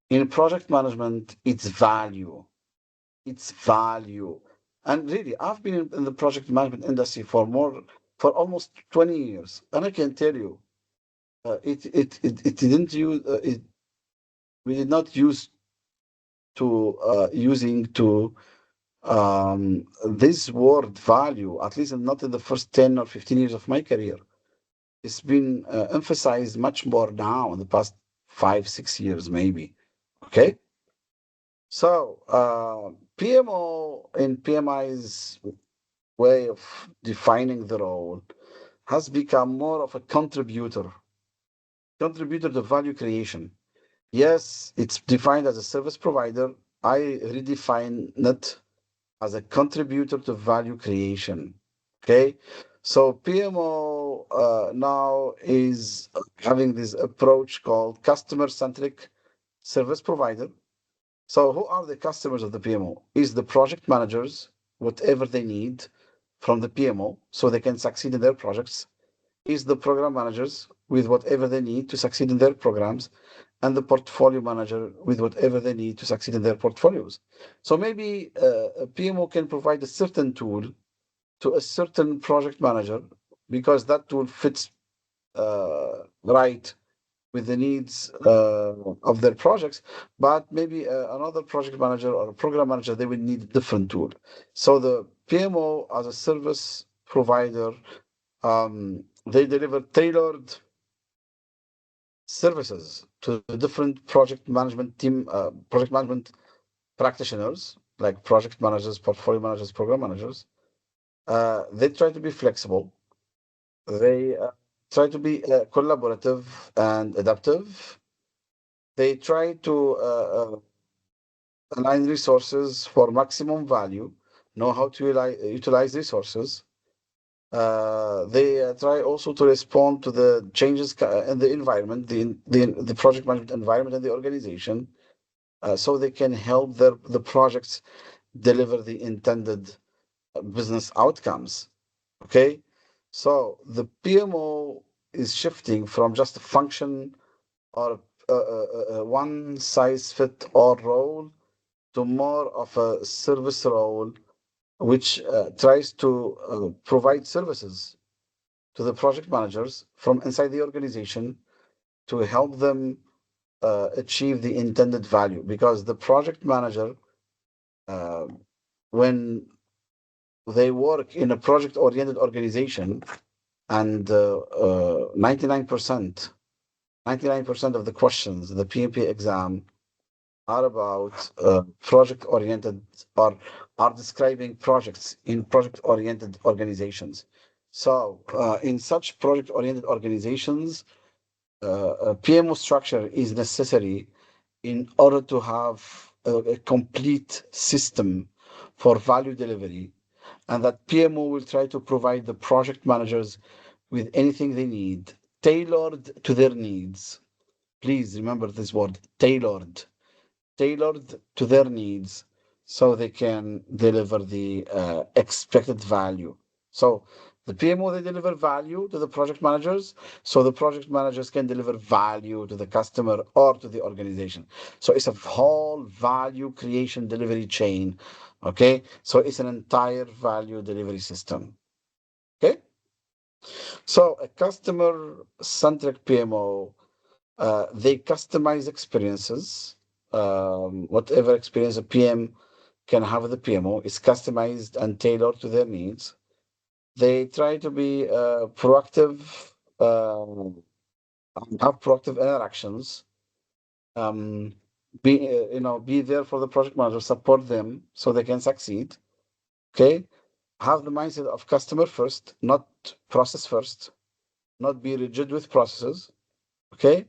in project management, it's value. It's value. And really, I've been in the project management industry for almost 20 years, and I can tell you, it didn't use we did not use to using to this word value, at least not in the first 10 or 15 years of my career. It's been emphasized much more now in the past 5, 6 years, maybe. Okay. So PMO in PMI's way of defining the role has become more of a contributor to value creation. Yes, it's defined as a service provider. I redefine it as a contributor to value creation. Okay. So PMO now is having this approach called customer centric service provider. So who are the customers of the PMO? Is the project managers, whatever they need from the PMO so they can succeed in their projects, is the program managers with whatever they need to succeed in their programs, and the portfolio manager with whatever they need to succeed in their portfolios. So maybe a PMO can provide a certain tool to a certain project manager because that tool fits right with the needs of their projects, but maybe another project manager or a program manager, they will need a different tool. So the PMO as a service provider, they deliver tailored services to the different project management practitioners, like project managers, portfolio managers, program managers. They try to be flexible. They try to be collaborative and adaptive. They try to align resources for maximum value, know how to utilize resources. They try also to respond to the changes in the environment, the project management environment and the organization, so they can help the projects deliver the intended business outcomes. Okay, so the PMO is shifting from just a function or a one size fit all role to more of a service role which tries to provide services to the project managers from inside the organization to help them achieve the intended value. Because the project manager, uh, when they work in a project oriented organization, and 99% of the questions in the PMP exam are about project oriented, or are describing projects in project oriented organizations. So, in such project oriented organizations, a PMO structure is necessary in order to have a complete system for value delivery, and that PMO will try to provide the project managers with anything they need, tailored to their needs. Please remember this word, tailored to their needs, so they can deliver the expected value. So the PMO, they deliver value to the project managers, so the project managers can deliver value to the customer or to the organization. So it's a whole value creation delivery chain. Okay, so it's an entire value delivery system. Okay, so a customer centric PMO, they customize experiences. Whatever experience a PM can have with the PMO is customized and tailored to their needs. They try to be proactive, have proactive interactions. Um, be there for the project manager, support them so they can succeed. Okay, have the mindset of customer first, not process first. Not be rigid with processes. Okay,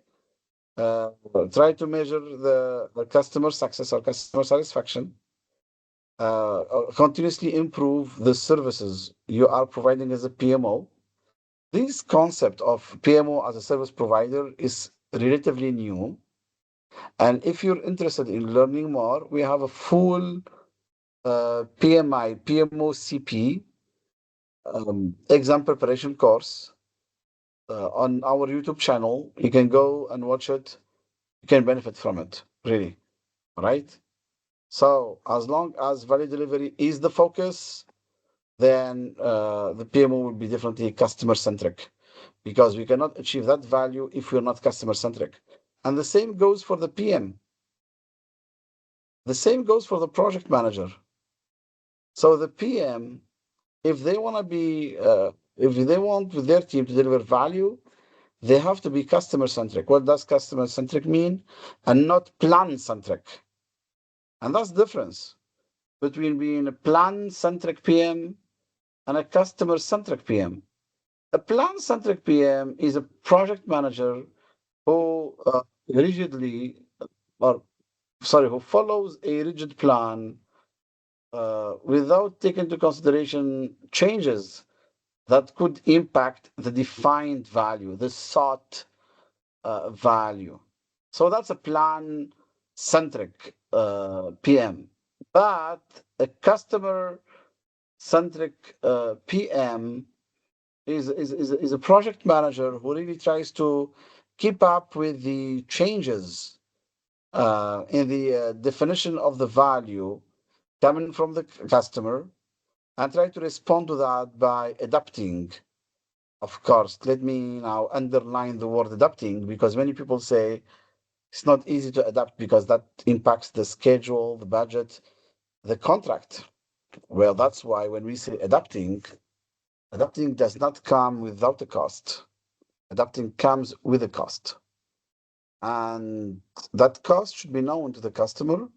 uh, try to measure the customer success or customer satisfaction. Continuously improve the services you are providing as a PMO. This concept of PMO as a service provider is relatively new. And if you're interested in learning more, we have a full PMI, PMO CP exam preparation course on our YouTube channel. You can go and watch it. You can benefit from it, really. Right? So, as long as value delivery is the focus, then the PMO will be definitely customer centric, because we cannot achieve that value if we're not customer centric. And the same goes for the PM. The same goes for the project manager. So the PM, if they want to be, if they want their team to deliver value, they have to be customer centric. What does customer centric mean? And not plan centric. And that's the difference between being a plan centric PM and a customer centric PM. A plan centric PM is a project manager who rigidly, or sorry, who follows a rigid plan without taking into consideration changes that could impact the defined value, the sought value. So that's a plan centric PM. But a customer centric PM is a project manager who really tries to keep up with the changes in the definition of the value coming from the customer, and try to respond to that by adapting. Of course, let me now underline the word adapting, because many people say it's not easy to adapt because that impacts the schedule, the budget, the contract. Well, that's why when we say adapting does not come without a cost. Adapting comes with a cost. And that cost should be known to the customer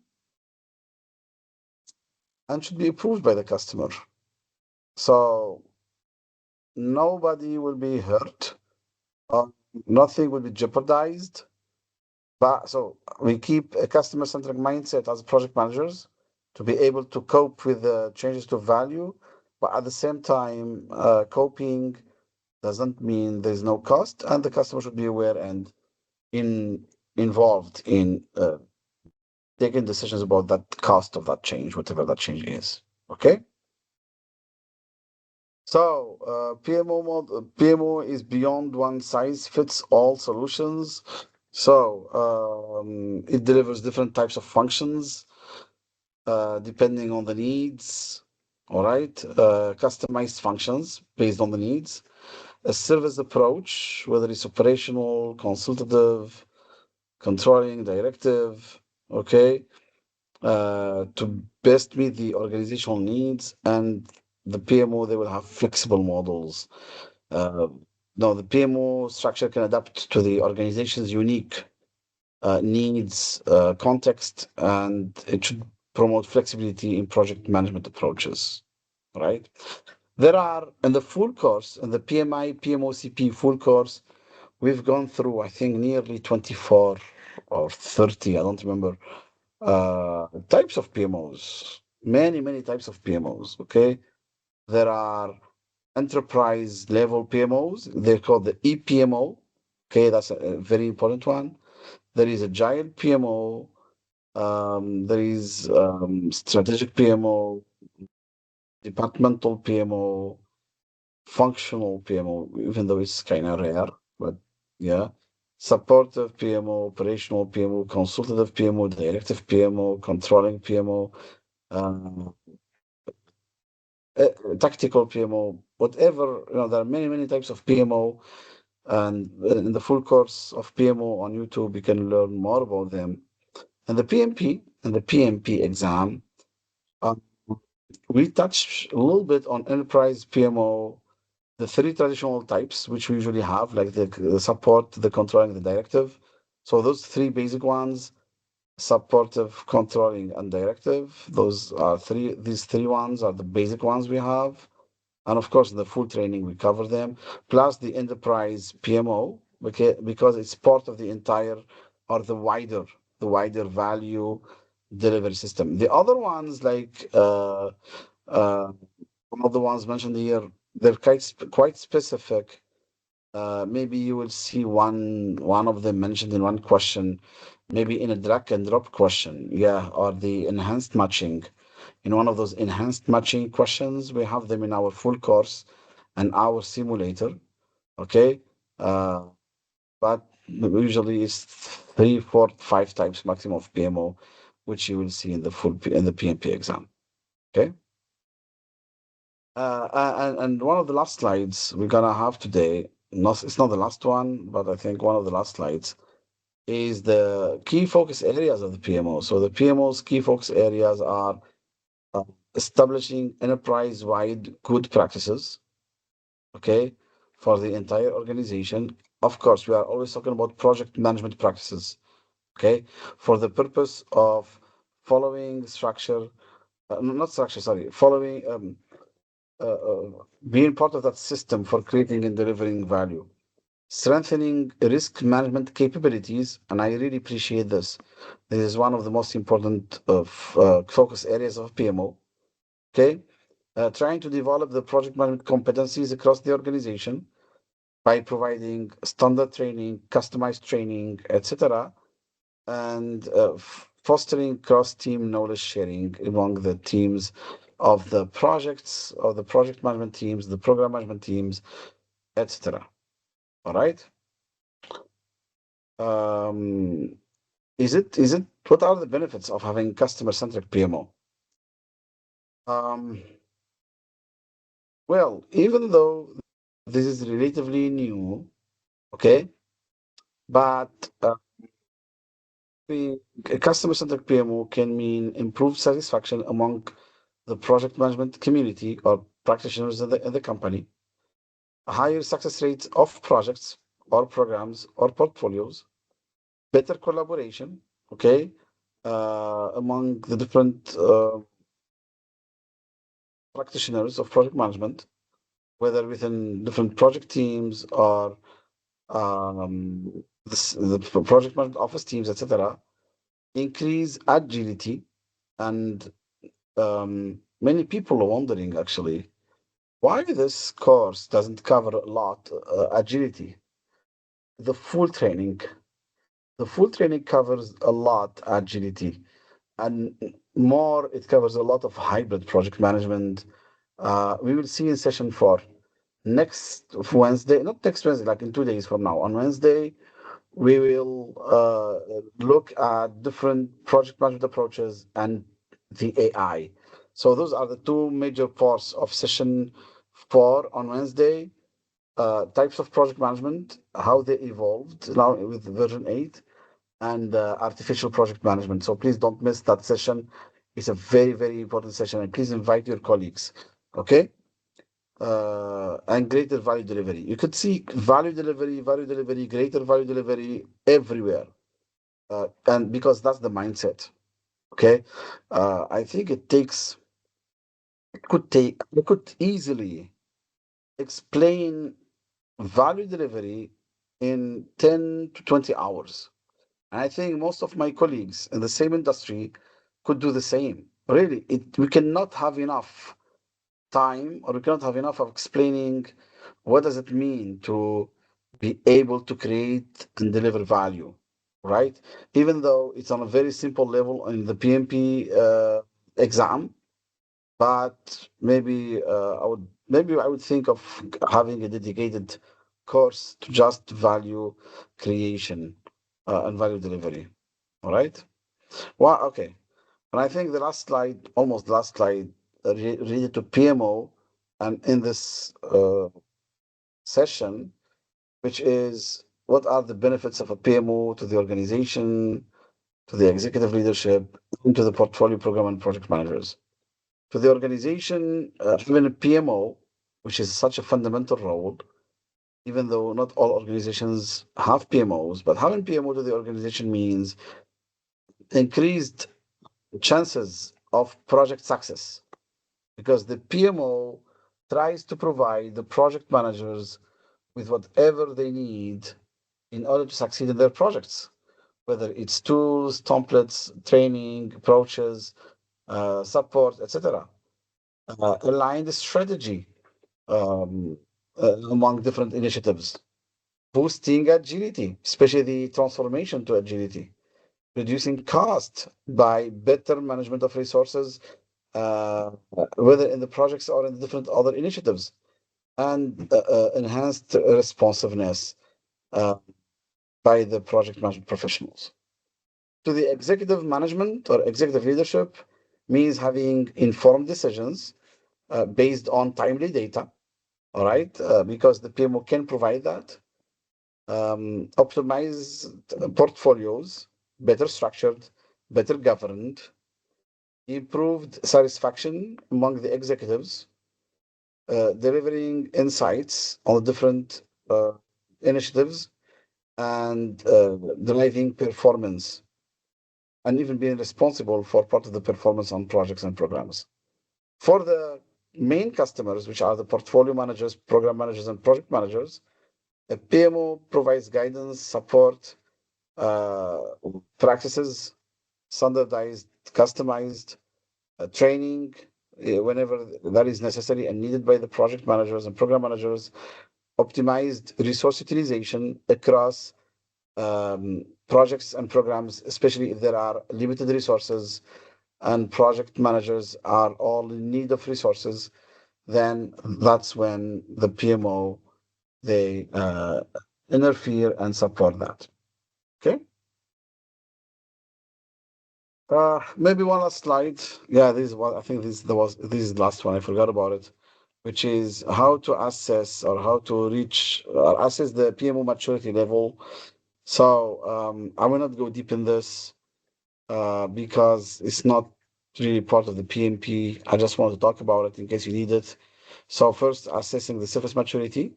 and should be approved by the customer. So nobody will be hurt, or nothing will be jeopardized. But so we keep a customer centric mindset as project managers to be able to cope with the changes to value. But at the same time, coping doesn't mean there's no cost, and the customer should be aware and involved in taking decisions about that cost of that change, whatever that change is. Okay. So PMO is beyond one size fits all solutions. So it delivers different types of functions depending on the needs. All right, customized functions based on the needs, a service approach, whether it's operational, consultative, controlling, directive, okay, to best meet the organizational needs. And the PMO, they will have flexible models. Uh, no, the PMO structure can adapt to the organization's unique needs, context, and it should promote flexibility in project management approaches, right? There are, in the full course, in the PMI, PMOCP full course, we've gone through, I think, nearly 24 or 30, I don't remember, types of PMOs. Many, many types of PMOs, okay? There are enterprise level PMOs. They're called the EPMO. Okay, that's a very important one. There is agile PMO. There is strategic PMO, departmental PMO, functional PMO, even though it's kind of rare, but yeah. Supportive PMO, operational PMO, consultative PMO, directive PMO, controlling PMO, um, tactical PMO, whatever. There are many, many types of PMO, and in the full course of PMO on YouTube, you can learn more about them. And the PMP and the PMP exam, um, we touch a little bit on enterprise PMO, the three traditional types, which we usually have, like the support, the controlling, the directive. So those three basic ones, supportive, controlling, and directive. Those are three. These three ones are the basic ones we have. And of course, in the full training, we cover them, plus the enterprise PMO, because it's part of the entire or the wider value delivery system. The other ones, like one of the ones mentioned here, they're quite specific. Maybe you will see one of them mentioned in one question, maybe in a drag and drop question, yeah, or the enhanced matching. In one of those enhanced matching questions, we have them in our full course and our simulator. Okay, uh, but usually it's three, four, five types maximum of PMO, which you will see in the in the PMP exam. Okay. And one of the last slides we're gonna have today, not it's not the last one, but I think one of the last slides is the key focus areas of the PMO. So the PMO's key focus areas are uh, establishing enterprise-wide good practices, okay, for the entire organization. Of course, we are always talking about project management practices, okay, for the purpose of following structure, not structure, sorry, following being part of that system for creating and delivering value, strengthening risk management capabilities, and I really appreciate this. This is one of the most important focus areas of PMO. Okay, trying to develop the project management competencies across the organization by providing standard training, customized training, etc., and fostering cross-team knowledge sharing among the teams of the projects, of the project management teams, the program management teams, etc. All right. Um, is it what are the benefits of having customer-centric PMO? Um, well, even though this is relatively new, okay, but a customer-centric PMO can mean improved satisfaction among the project management community or practitioners in the company, higher success rates of projects or programs or portfolios, better collaboration, okay, among the different practitioners of project management, whether within different project teams or the project management office teams, etc. Increase agility, and many people are wondering actually why this course doesn't cover a lot agility. The full training, the full training covers a lot agility, and more, it covers a lot of hybrid project management. We will see in session 4 next Wednesday, not next Wednesday, like in 2 days from now. On Wednesday, we will look at different project management approaches and the AI. So those are the two major parts of session 4 on Wednesday. Types of project management, how they evolved now with version 8, and artificial project management. So please don't miss that session. It's a very, very important session, and please invite your colleagues. Okay? And greater value delivery. You could see value delivery, greater value delivery everywhere. And because that's the mindset. Okay? I think it could easily explain value delivery in 10 to 20 hours. And I think most of my colleagues in the same industry could do the same. Really, we cannot have enough time, or we cannot have enough of explaining what does it mean to be able to create and deliver value, right? Even though it's on a very simple level in the PMP exam, but maybe I would think of having a dedicated course to just value creation and value delivery. All right. Well, okay. And I think the last slide, almost the last slide, related to PMO, and in this session, which is what are the benefits of a PMO to the organization, to the executive leadership, and to the portfolio program and project managers. To the organization, having a PMO, which is such a fundamental role, even though not all organizations have PMOs, but having PMO to the organization means increased chances of project success, because the PMO tries to provide the project managers with whatever they need in order to succeed in their projects, whether it's tools, templates, training, approaches, support, etc. Align the strategy um, among different initiatives, boosting agility, especially the transformation to agility, reducing cost by better management of resources, uh, whether in the projects or in different other initiatives, and enhanced responsiveness uh, by the project management professionals. To the executive management or executive leadership means having informed decisions based on timely data, all right, because the PMO can provide that. Optimized portfolios, better structured, better governed, improved satisfaction among the executives, delivering insights on different uh, initiatives, and driving performance, and even being responsible for part of the performance on projects and programs. For the main customers, which are the portfolio managers, program managers, and project managers, a PMO provides guidance, support, uh, practices, standardized, customized training whenever that is necessary and needed by the project managers and program managers, optimized resource utilization across projects and programs, especially if there are limited resources and project managers are all in need of resources, then that's when the PMO they interfere and support that. Okay. Maybe one last slide. Yeah, this is what I think this is the last one. I forgot about it, which is how to assess or how to reach or assess the PMO maturity level. So I will not go deep in this because it's not really part of the PMP. I just want to talk about it in case you need it. So first, assessing the surface maturity,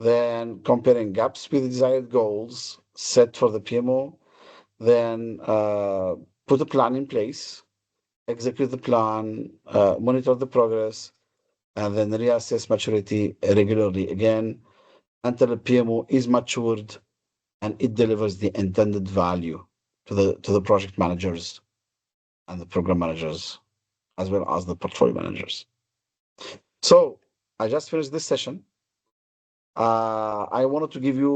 then comparing gaps with desired goals set for the PMO, then put a plan in place, execute the plan, monitor the progress, and then reassess maturity regularly again until the PMO is matured and it delivers the intended value to the project managers and the program managers as well as the portfolio managers. So I just finished this session. I wanted to give you